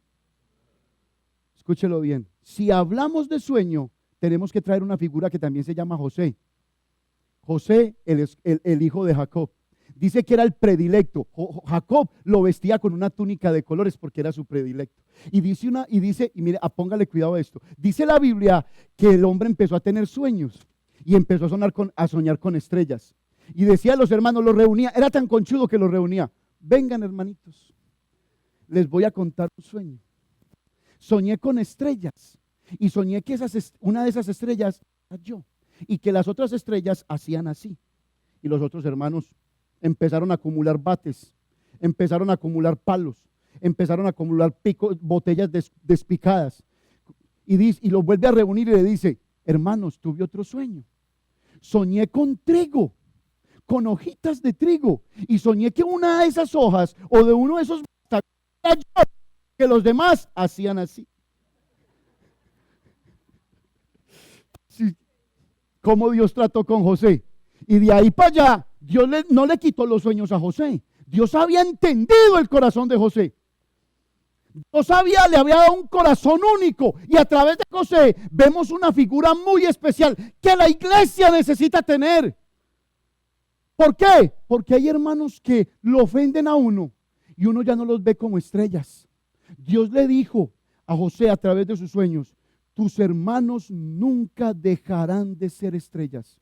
Escúchelo bien. Si hablamos de sueño, tenemos que traer una figura que también se llama José. José, el hijo de Jacob. Dice que era el predilecto. Jacob lo vestía con una túnica de colores porque era su predilecto. Y mire, póngale cuidado a esto. Dice la Biblia que el hombre empezó a tener sueños y empezó a soñar con estrellas. Y decía a los hermanos, los reunía, era tan conchudo que los reunía. Vengan, hermanitos, les voy a contar un sueño. Soñé con estrellas y soñé que una de esas estrellas era yo y que las otras estrellas hacían así. Y los otros hermanos empezaron a acumular bates, empezaron a acumular palos, empezaron a acumular botellas despicadas. Y los vuelve a reunir y le dice, hermanos, tuve otro sueño. Soñé con trigo, con hojitas de trigo. Y soñé que una de esas hojas o de uno de esos era yo, que los demás hacían así. Sí. ¿Cómo Dios trató con José? Y de ahí para allá, Dios no le quitó los sueños a José. Dios había entendido el corazón de José. Dios le había dado un corazón único. Y a través de José vemos una figura muy especial que la iglesia necesita tener. ¿Por qué? Porque hay hermanos que lo ofenden a uno y uno ya no los ve como estrellas. Dios le dijo a José a través de sus sueños, tus hermanos nunca dejarán de ser estrellas.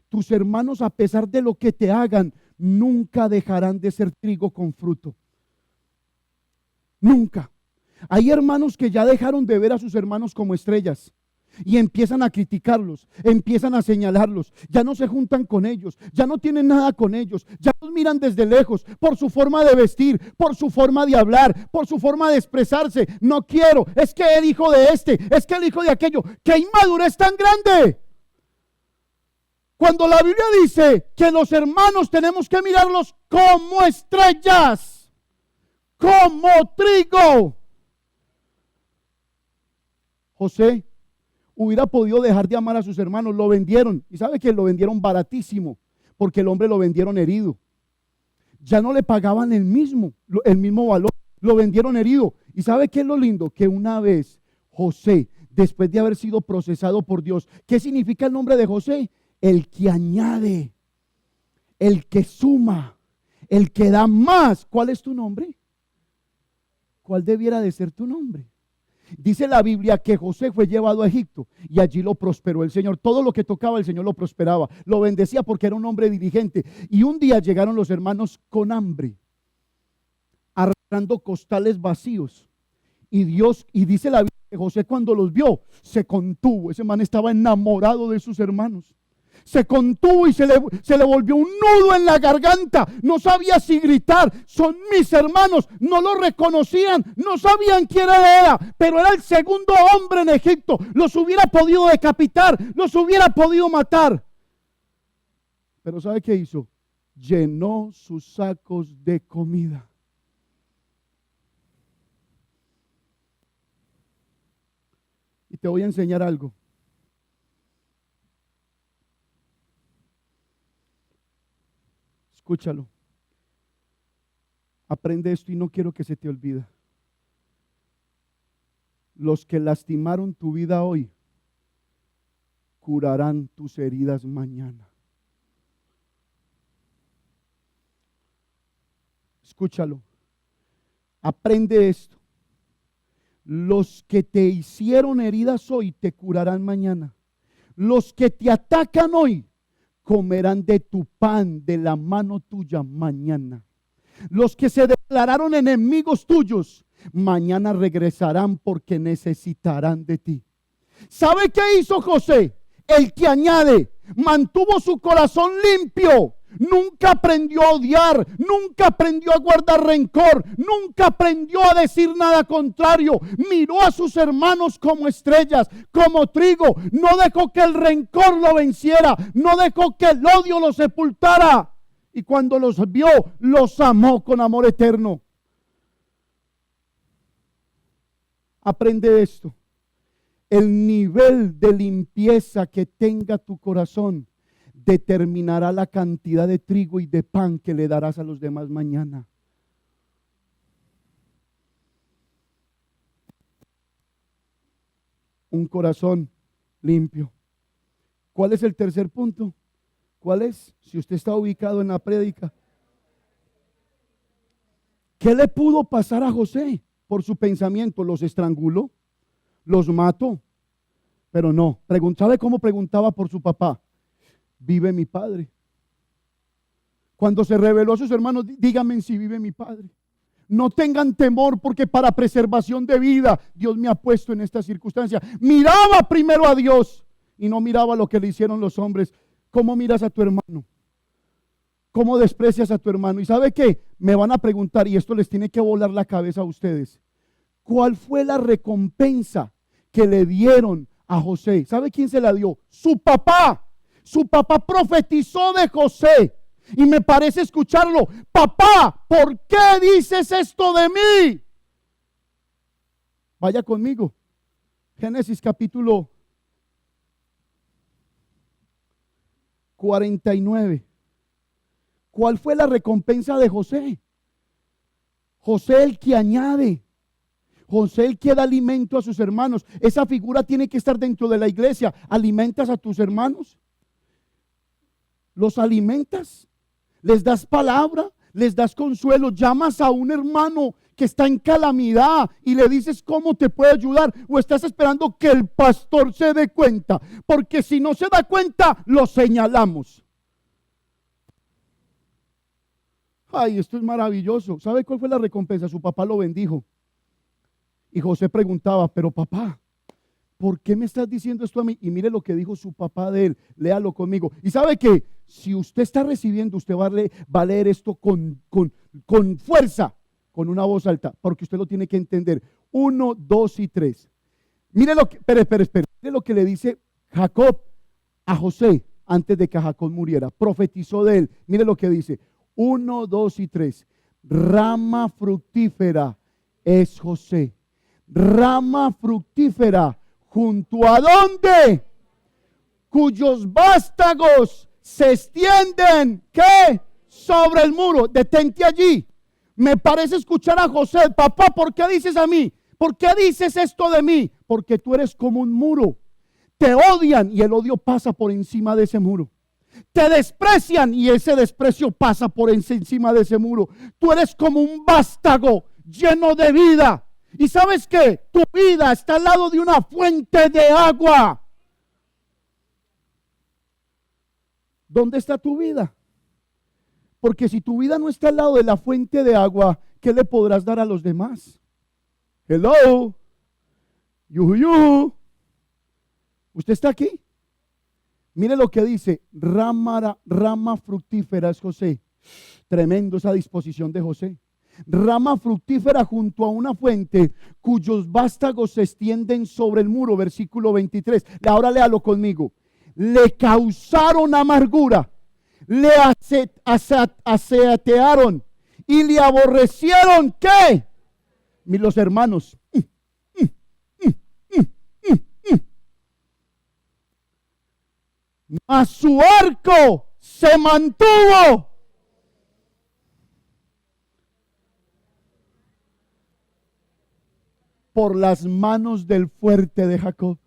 Tus hermanos, a pesar de lo que te hagan, nunca dejarán de ser trigo con fruto. Nunca. Hay hermanos que ya dejaron de ver a sus hermanos como estrellas y empiezan a criticarlos, empiezan a señalarlos, ya no se juntan con ellos, ya no tienen nada con ellos, ya los miran desde lejos por su forma de vestir, por su forma de hablar, por su forma de expresarse. No quiero, es que el hijo de este, es que el hijo de aquello. ¡Qué inmadurez tan grande! Cuando la Biblia dice que los hermanos tenemos que mirarlos como estrellas, como trigo. José hubiera podido dejar de amar a sus hermanos, lo vendieron. Y sabe que lo vendieron baratísimo, porque el hombre lo vendieron herido. Ya no le pagaban el mismo valor, lo vendieron herido. Y sabe qué es lo lindo, que una vez José después de haber sido procesado por Dios. ¿Qué significa el nombre de José? El que añade, el que suma, el que da más. ¿Cuál es tu nombre? ¿Cuál debiera de ser tu nombre? Dice la Biblia que José fue llevado a Egipto y allí lo prosperó el Señor. Todo lo que tocaba el Señor lo prosperaba, lo bendecía porque era un hombre diligente. Y un día llegaron los hermanos con hambre, arrastrando costales vacíos. Y dice la Biblia que José, cuando los vio, se contuvo. Ese man estaba enamorado de sus hermanos. Se contuvo y se le volvió un nudo en la garganta. No sabía si gritar. Son mis hermanos. No lo reconocían. No sabían quién era. Pero era el segundo hombre en Egipto. Los hubiera podido decapitar. Los hubiera podido matar. Pero ¿sabe qué hizo? Llenó sus sacos de comida. Y te voy a enseñar algo. Escúchalo. Aprende esto y no quiero que se te olvide. Los que lastimaron tu vida hoy curarán tus heridas mañana. Escúchalo. Aprende esto. Los que te hicieron heridas hoy te curarán mañana. Los que te atacan hoy comerán de tu pan, de la mano tuya mañana. Los que se declararon enemigos tuyos, mañana regresarán porque necesitarán de ti. ¿Sabe qué hizo José? El que añade, mantuvo su corazón limpio. Nunca aprendió a odiar, nunca aprendió a guardar rencor, nunca aprendió a decir nada contrario. Miró a sus hermanos como estrellas, como trigo. No dejó que el rencor lo venciera, no dejó que el odio lo sepultara. Y cuando los vio, los amó con amor eterno. Aprende esto. El nivel de limpieza que tenga tu corazón determinará la cantidad de trigo y de pan que le darás a los demás mañana. Un corazón limpio. ¿Cuál es el tercer punto? ¿Cuál es? Si usted está ubicado en la prédica. ¿Qué le pudo pasar a José por su pensamiento? ¿Los estranguló? ¿Los mató? Pero no. ¿Sabe cómo preguntaba por su papá? ¿Vive mi padre? Cuando se reveló a sus hermanos, díganme si vive mi padre. No tengan temor porque para preservación de vida Dios me ha puesto en esta circunstancia. Miraba primero a Dios y no miraba lo que le hicieron los hombres. ¿Cómo miras a tu hermano? ¿Cómo desprecias a tu hermano? ¿Y sabe qué? Me van a preguntar, y esto les tiene que volar la cabeza a ustedes. ¿Cuál fue la recompensa que le dieron a José? ¿Sabe quién se la dio? Su papá. Su papá profetizó de José. Y me parece escucharlo. Papá, ¿por qué dices esto de mí? Vaya conmigo. Génesis capítulo 49. ¿Cuál fue la recompensa de José? José el que añade. José el que da alimento a sus hermanos. Esa figura tiene que estar dentro de la iglesia. ¿Alimentas a tus hermanos? ¿Los alimentas? ¿Les das palabra? ¿Les das consuelo? ¿Llamas a un hermano que está en calamidad y le dices cómo te puede ayudar? ¿O estás esperando que el pastor se dé cuenta? Porque si no se da cuenta, lo señalamos. Ay, esto es maravilloso. ¿Sabe cuál fue la recompensa? Su papá lo bendijo. Y José preguntaba, pero papá, ¿por qué me estás diciendo esto a mí? Y mire lo que dijo su papá de él. Léalo conmigo. Y sabe que si usted está recibiendo, usted va a leer esto con fuerza, con una voz alta, porque usted lo tiene que entender. 1, 2 y 3. Mire lo que, espere. Mire lo que le dice Jacob a José antes de que Jacob muriera. Profetizó de él. Mire lo que dice. 1, 2 y 3. Rama fructífera es José. Rama fructífera. ¿Junto a dónde? Cuyos vástagos se extienden, ¿qué? Sobre el muro. Detente allí. Me parece escuchar a José. Papá, ¿por qué dices a mí? ¿Por qué dices esto de mí? porque tú eres como un muro. Te odian y el odio pasa por encima de ese muro. Te desprecian y ese desprecio pasa por encima de ese muro. Tú eres como un vástago lleno de vida. ¿Y sabes qué? Tu vida está al lado de una fuente de agua. ¿Dónde está tu vida? Porque si tu vida no está al lado de la fuente de agua, ¿qué le podrás dar a los demás? Hello. Yuhu. ¿Usted está aquí? Mire lo que dice, rama fructífera es José. Tremendo esa disposición de José. Rama fructífera junto a una fuente cuyos vástagos se extienden sobre el muro, versículo 23. Ahora léalo conmigo. Le causaron amargura, le aseatearon y le aborrecieron, ¿qué? Los hermanos. Mas su arco se mantuvo. Por las manos del fuerte de Jacob,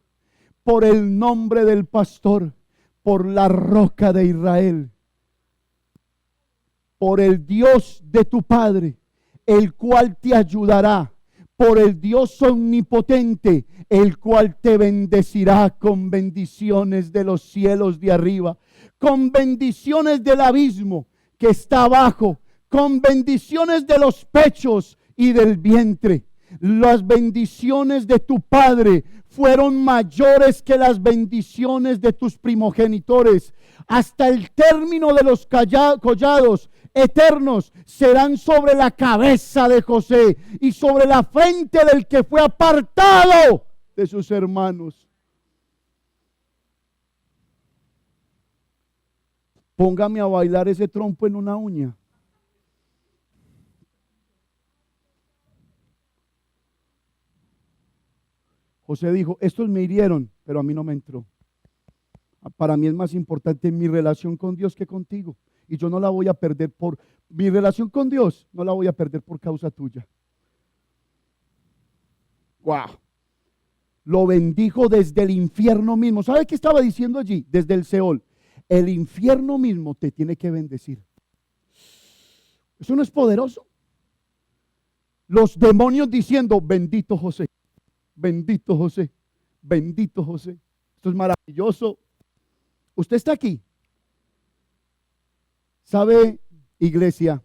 por el nombre del pastor, por la roca de Israel, por el Dios de tu Padre, el cual te ayudará, por el Dios omnipotente, el cual te bendecirá con bendiciones de los cielos de arriba, con bendiciones del abismo que está abajo, con bendiciones de los pechos y del vientre. Las bendiciones de tu Padre fueron mayores que las bendiciones de tus primogenitores. Hasta el término de los collados eternos serán sobre la cabeza de José y sobre la frente del que fue apartado de sus hermanos. Póngame a bailar ese trompo en una uña. José dijo, estos me hirieron, pero a mí no me entró. Para mí es más importante mi relación con Dios que contigo. Y yo no la voy a perder por, mi relación con Dios, no la voy a perder por causa tuya. Wow. Lo bendijo desde el infierno mismo. ¿Sabe qué estaba diciendo allí? Desde el Seol. El infierno mismo te tiene que bendecir. ¿Eso no es poderoso? Los demonios diciendo, bendito José. Bendito José, bendito José. Esto es maravilloso. Usted está aquí. ¿Sabe, iglesia,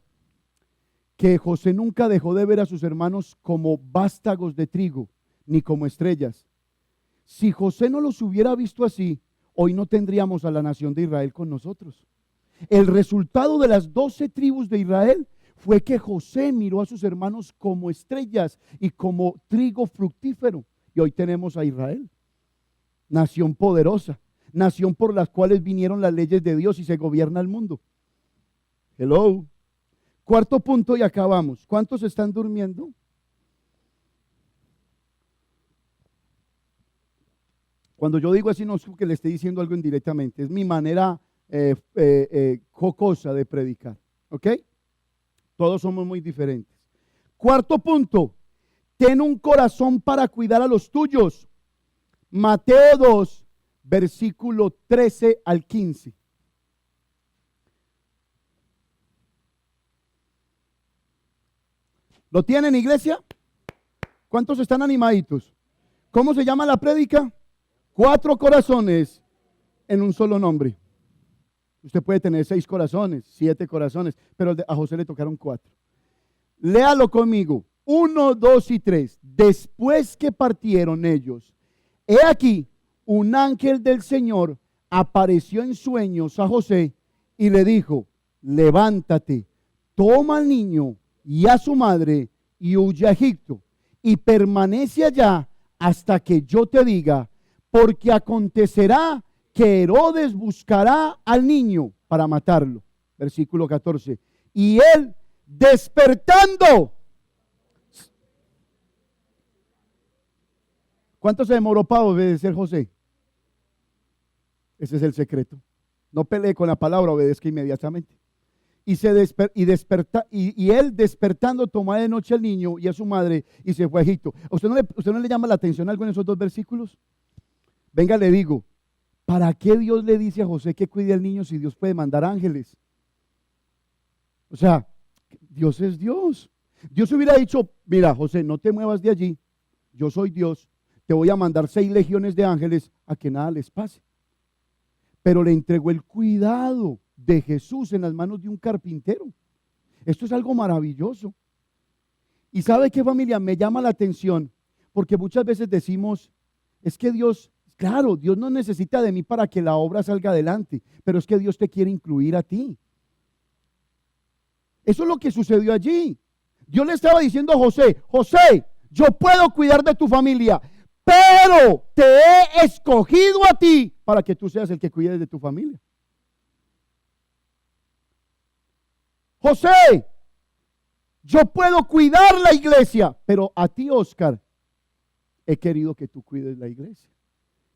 que José nunca dejó de ver a sus hermanos como vástagos de trigo, ni como estrellas? Si José no los hubiera visto así, hoy no tendríamos a la nación de Israel con nosotros. El resultado de las 12 tribus de Israel fue que José miró a sus hermanos como estrellas y como trigo fructífero. Y hoy tenemos a Israel, nación poderosa, nación por las cuales vinieron las leyes de Dios y se gobierna el mundo. Hello. Cuarto punto y acabamos. ¿Cuántos están durmiendo? Cuando yo digo así no es que le esté diciendo algo indirectamente, es mi manera jocosa de predicar. ¿Ok? Todos somos muy diferentes. Cuarto punto, ten un corazón para cuidar a los tuyos. Mateo 2, versículo 13 al 15. ¿Lo tienen, iglesia? ¿Cuántos están animaditos? ¿Cómo se llama la prédica? 4 corazones en un solo nombre. Usted puede tener 6 corazones, 7 corazones, pero a José le tocaron 4. Léalo conmigo. 1, 2 y 3. Después que partieron ellos, he aquí, un ángel del Señor apareció en sueños a José y le dijo, levántate, toma al niño y a su madre y huye a Egipto y permanece allá hasta que yo te diga, porque acontecerá que Herodes buscará al niño para matarlo. Versículo 14. Y él despertando. ¿Cuánto se demoró para obedecer José? Ese es el secreto. No pelee con la palabra, obedezca inmediatamente. y él despertando tomó de noche al niño y a su madre y se fue a Egipto. ¿A usted no le llama la atención algo en esos dos versículos? Venga, le digo, ¿para qué Dios le dice a José que cuide al niño si Dios puede mandar ángeles? O sea, Dios es Dios. Dios hubiera dicho, mira, José, no te muevas de allí, yo soy Dios, te voy a mandar 6 legiones de ángeles a que nada les pase. Pero le entregó el cuidado de Jesús en las manos de un carpintero. Esto es algo maravilloso. ¿Y sabe qué, familia? Me llama la atención, porque muchas veces decimos, es que Dios, claro, Dios no necesita de mí para que la obra salga adelante, pero es que Dios te quiere incluir a ti. Eso es lo que sucedió allí. Dios le estaba diciendo a José, José, yo puedo cuidar de tu familia, pero te he escogido a ti para que tú seas el que cuides de tu familia. José, yo puedo cuidar la iglesia, pero a ti, Oscar, he querido que tú cuides la iglesia,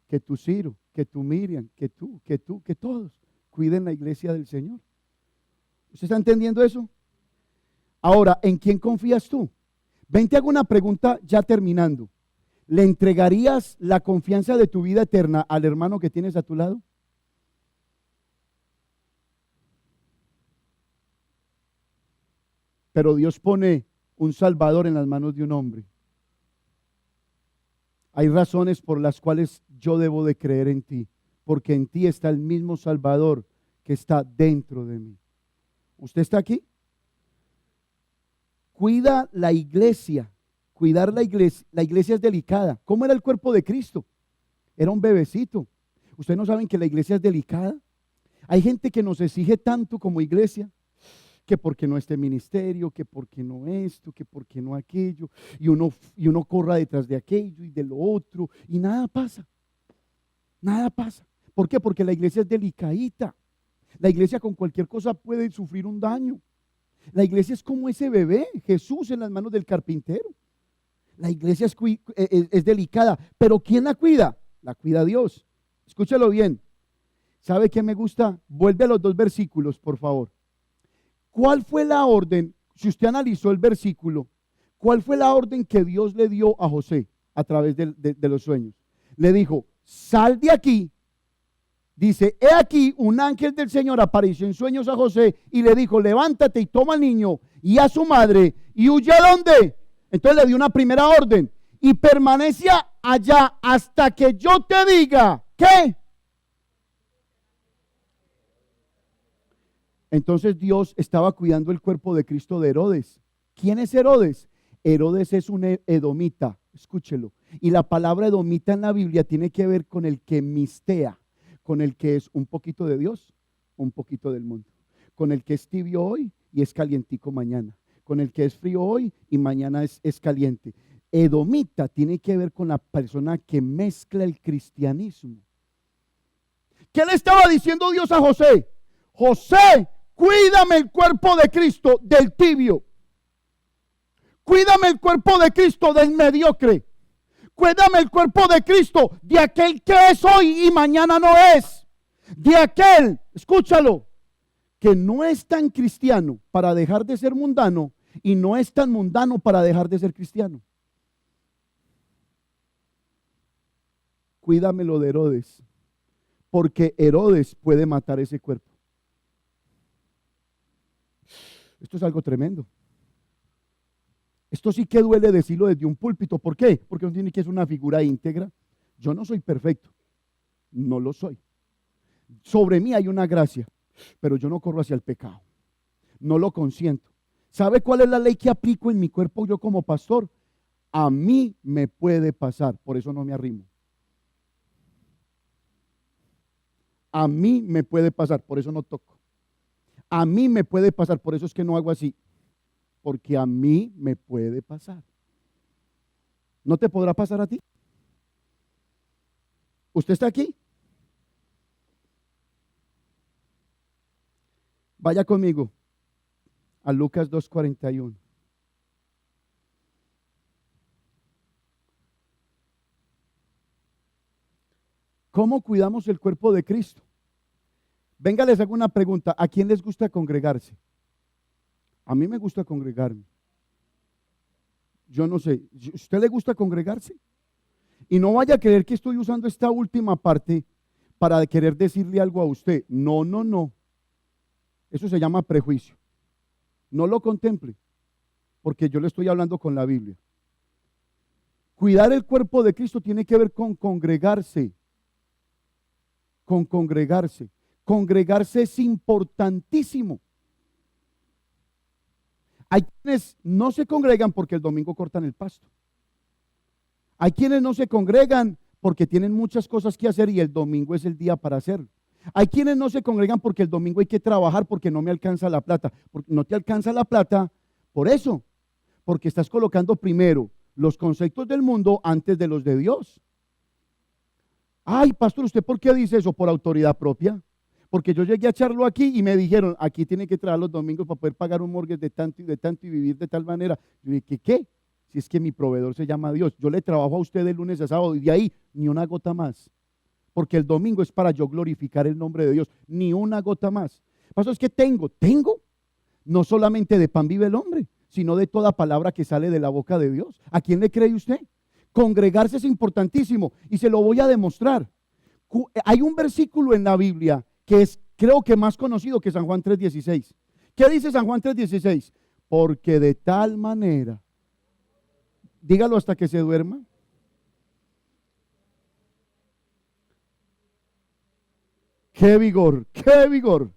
que tú, Ciro, que tú, Miriam, que todos cuiden la iglesia del Señor. ¿Usted está entendiendo eso? Ahora, ¿en quién confías tú? Ven, te hago una pregunta ya terminando. ¿Le entregarías la confianza de tu vida eterna al hermano que tienes a tu lado? Pero Dios pone un Salvador en las manos de un hombre. Hay razones por las cuales yo debo de creer en ti, porque en ti está el mismo Salvador que está dentro de mí. ¿Usted está aquí? Cuida la iglesia. Cuidar la iglesia es delicada. ¿Cómo era el cuerpo de Cristo? Era un bebecito. ¿Ustedes no saben que la iglesia es delicada? Hay gente que nos exige tanto como iglesia, que porque no este ministerio, que porque no esto, que porque no aquello, y uno corra detrás de aquello y de lo otro, y nada pasa. Nada pasa. ¿Por qué? Porque la iglesia es delicadita. La iglesia con cualquier cosa puede sufrir un daño. La iglesia es como ese bebé, Jesús en las manos del carpintero. La iglesia es delicada, pero ¿quién la cuida? La cuida Dios. Escúchalo bien. ¿Sabe qué me gusta? Vuelve a los 2 versículos, por favor. ¿Cuál fue la orden? Si usted analizó el versículo, ¿cuál fue la orden que Dios le dio a José a través de los sueños? Le dijo, sal de aquí. Dice, he aquí un ángel del Señor apareció en sueños a José y le dijo, levántate y toma al niño y a su madre y huye a dónde. Entonces le dio una primera orden y permanece allá hasta que yo te diga, ¿qué? Entonces Dios estaba cuidando el cuerpo de Cristo de Herodes. ¿Quién es Herodes? Herodes es un edomita, escúchelo. Y la palabra edomita en la Biblia tiene que ver con el que mistea, con el que es un poquito de Dios, un poquito del mundo, con el que es tibio hoy y es calientico mañana, con el que es frío hoy y mañana es caliente. Edomita tiene que ver con la persona que mezcla el cristianismo. ¿Qué le estaba diciendo Dios a José? José, cuídame el cuerpo de Cristo del tibio. Cuídame el cuerpo de Cristo del mediocre. Cuídame el cuerpo de Cristo de aquel que es hoy y mañana no es. De aquel, escúchalo, que no es tan cristiano para dejar de ser mundano y no es tan mundano para dejar de ser cristiano. Cuídamelo de Herodes, porque Herodes puede matar ese cuerpo. Esto es algo tremendo. Esto sí que duele decirlo desde un púlpito. ¿Por qué? Porque uno tiene que ser una figura íntegra. Yo no soy perfecto. No lo soy. Sobre mí hay una gracia, pero yo no corro hacia el pecado. No lo consiento. ¿Sabe cuál es la ley que aplico en mi cuerpo yo como pastor? A mí me puede pasar, por eso no me arrimo. A mí me puede pasar, por eso no toco. A mí me puede pasar, por eso es que no hago así. Porque a mí me puede pasar. ¿No te podrá pasar a ti? ¿Usted está aquí? Vaya conmigo a Lucas 2:41. ¿Cómo cuidamos el cuerpo de Cristo? Venga, les hago una pregunta. ¿A quién les gusta congregarse? A mí me gusta congregarme. Yo no sé, ¿a usted le gusta congregarse? Y no vaya a creer que estoy usando esta última parte para querer decirle algo a usted. No, no, no. Eso se llama prejuicio. No lo contemple, porque yo le estoy hablando con la Biblia. Cuidar el cuerpo de Cristo tiene que ver con congregarse. Con congregarse. Congregarse es importantísimo. Hay quienes no se congregan porque el domingo cortan el pasto. Hay quienes no se congregan porque tienen muchas cosas que hacer y el domingo es el día para hacerlo. Hay quienes no se congregan porque el domingo hay que trabajar porque no me alcanza la plata. Porque no te alcanza la plata por eso, porque estás colocando primero los conceptos del mundo antes de los de Dios. Ay, pastor, ¿usted por qué dice eso? Por autoridad propia. Porque yo llegué a echarlo aquí y me dijeron, aquí tiene que trabajar los domingos para poder pagar un mortgage de tanto y vivir de tal manera. Yo dije, ¿qué? Si es que mi proveedor se llama Dios. Yo le trabajo a usted de lunes a sábado y de ahí ni una gota más. Porque el domingo es para yo glorificar el nombre de Dios. Ni una gota más. Pastor, es que tengo. No solamente de pan vive el hombre, sino de toda palabra que sale de la boca de Dios. ¿A quién le cree usted? Congregarse es importantísimo y se lo voy a demostrar. Hay un versículo en la Biblia que es, creo que más conocido que San Juan 3:16. ¿Qué dice San Juan 3:16? Porque de tal manera, dígalo hasta que se duerma. ¡Qué vigor! ¡Qué vigor!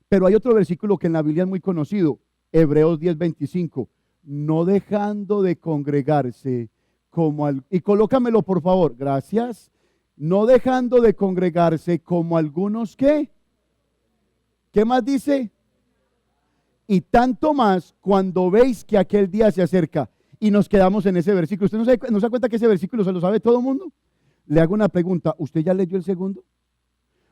Pero hay otro versículo que en la Biblia es muy conocido, Hebreos 10:25. No dejando de congregarse como y colócamelo por favor, gracias. No dejando de congregarse como algunos que. ¿Qué más dice? Y tanto más cuando veis que aquel día se acerca. Y nos quedamos en ese versículo. ¿Usted no se da cuenta que ese versículo se lo sabe todo el mundo? Le hago una pregunta. ¿Usted ya leyó el segundo?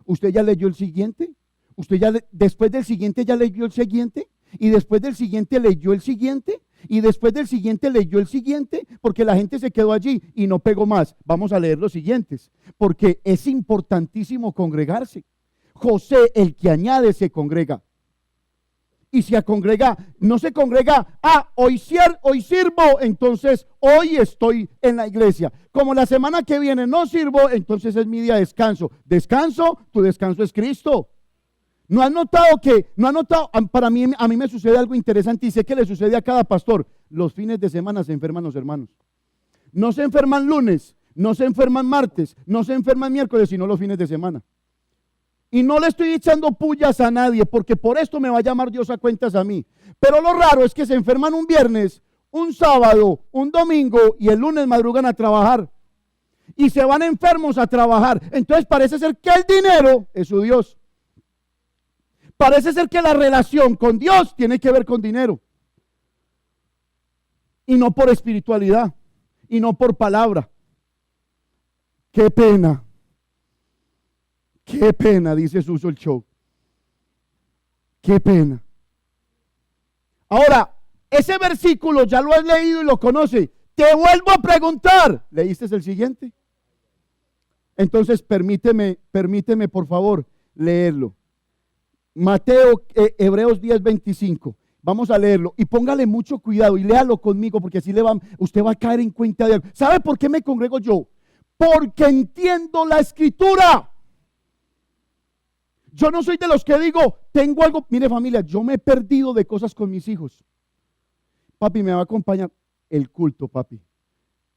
¿Usted ya leyó el siguiente? ¿Usted ya después del siguiente ya leyó el siguiente? Y después del siguiente leyó el siguiente, y después del siguiente leyó el siguiente, porque la gente se quedó allí y no pegó más. Vamos a leer los siguientes, porque es importantísimo congregarse. José, el que añade, se congrega. Y se congrega, no se congrega, hoy sirvo, entonces hoy estoy en la iglesia. Como la semana que viene no sirvo, entonces es mi día de descanso. Descanso, tu descanso es Cristo. ¿No han notado a mí me sucede algo interesante y sé que le sucede a cada pastor? Los fines de semana se enferman los hermanos. No se enferman lunes, no se enferman martes, no se enferman miércoles, sino los fines de semana. Y no le estoy echando pullas a nadie, porque por esto me va a llamar Dios a cuentas a mí. Pero lo raro es que se enferman un viernes, un sábado, un domingo y el lunes madrugan a trabajar. Y se van enfermos a trabajar. Entonces parece ser que el dinero es su Dios. Parece ser que la relación con Dios tiene que ver con dinero. Y no por espiritualidad. Y no por palabra. Qué pena. Qué pena, dice Suso el show. Qué pena. Ahora, ese versículo ya lo has leído y lo conoces. Te vuelvo a preguntar. ¿Leíste el siguiente? Entonces permíteme por favor leerlo. Hebreos 10:25. Vamos a leerlo y póngale mucho cuidado y léalo conmigo porque así usted va a caer en cuenta de algo. ¿Sabe por qué me congrego yo? Porque entiendo la escritura. Yo no soy de los que digo, tengo algo. Mire familia, yo me he perdido de cosas con mis hijos. Papi, me va a acompañar el culto, papi.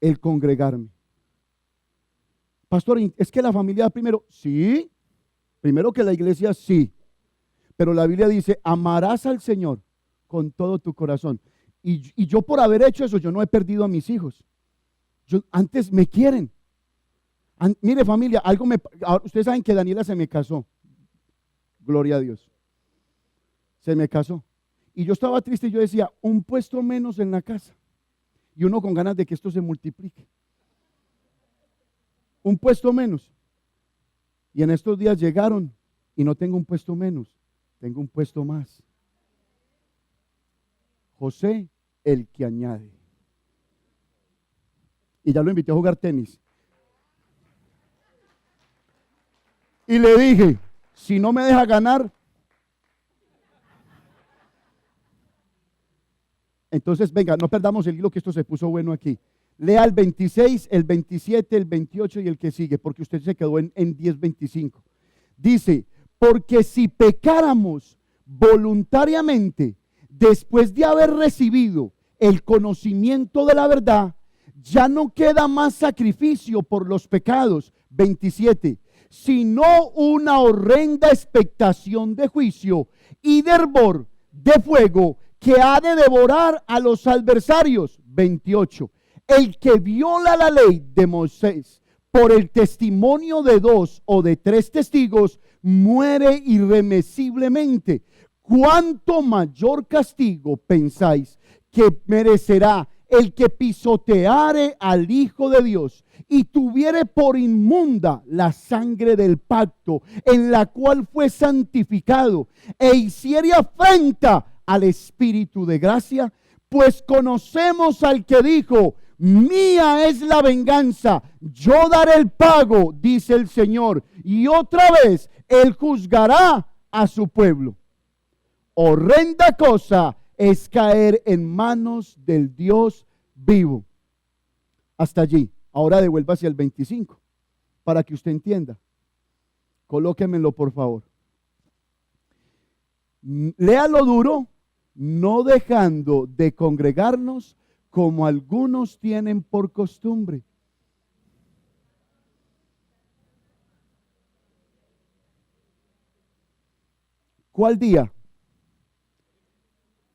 El congregarme. Pastor, ¿es que la familia primero? Sí. Primero que la iglesia, sí. Pero la Biblia dice, amarás al Señor con todo tu corazón. Y yo por haber hecho eso, yo no he perdido a mis hijos. Antes me quieren. Mire familia, ustedes saben que Daniela se me casó. Gloria a Dios. Se me casó. Y yo estaba triste y yo decía, un puesto menos en la casa. Y uno con ganas de que esto se multiplique. Un puesto menos. Y en estos días llegaron y no tengo un puesto menos. Tengo un puesto más. José, el que añade. Y ya lo invité a jugar tenis. Y le dije, si no me deja ganar, Entonces, venga, no perdamos el hilo que esto se puso bueno aquí. Lea el 26, el 27, el 28 y el que sigue, porque usted se quedó en 10:25. Dice, porque si pecáramos voluntariamente después de haber recibido el conocimiento de la verdad, ya no queda más sacrificio por los pecados. 27, sino una horrenda expectación de juicio y de hervor de fuego que ha de devorar a los adversarios. 28, el que viola la ley de Moisés por el testimonio de 2 o de 3 testigos muere irremisiblemente. ¿Cuánto mayor castigo pensáis que merecerá el que pisoteare al Hijo de Dios y tuviere por inmunda la sangre del pacto en la cual fue santificado e hiciere afrenta al Espíritu de gracia? Pues conocemos al que dijo, mía es la venganza, yo daré el pago, dice el Señor, y otra vez Él juzgará a su pueblo. Horrenda cosa es caer en manos del Dios vivo. Hasta allí. Ahora devuelva hacia el 25 para que usted entienda. Colóquemelo, por favor. Léalo duro, no dejando de congregarnos como algunos tienen por costumbre. ¿Cuál día?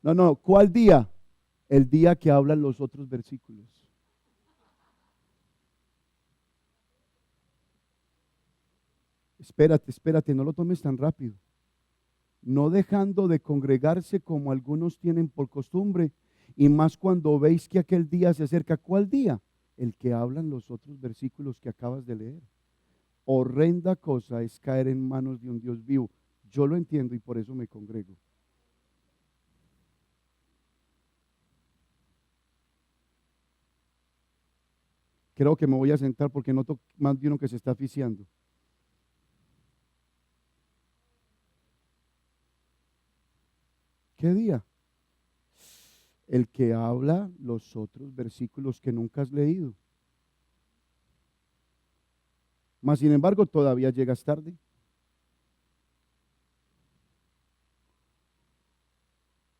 No, ¿cuál día? El día que hablan los otros versículos. Espérate, no lo tomes tan rápido. No dejando de congregarse como algunos tienen por costumbre, y más cuando veis que aquel día se acerca. ¿Cuál día? El que hablan los otros versículos que acabas de leer. Horrenda cosa es caer en manos de un Dios vivo. Yo lo entiendo y por eso me congrego. Creo que me voy a sentar porque noto más de uno que se está asfixiando. ¿Qué día? El que habla los otros versículos que nunca has leído. Mas sin embargo todavía llegas tarde.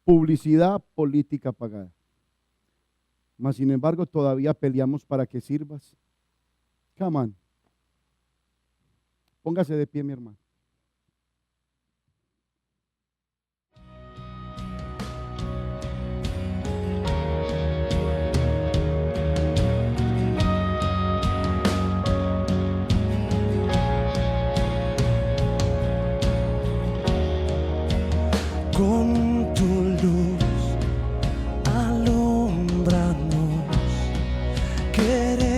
Publicidad política pagada. Mas sin embargo todavía peleamos para que sirvas. Come on. Póngase de pie, mi hermano. Con tu luz alumbranos, queremos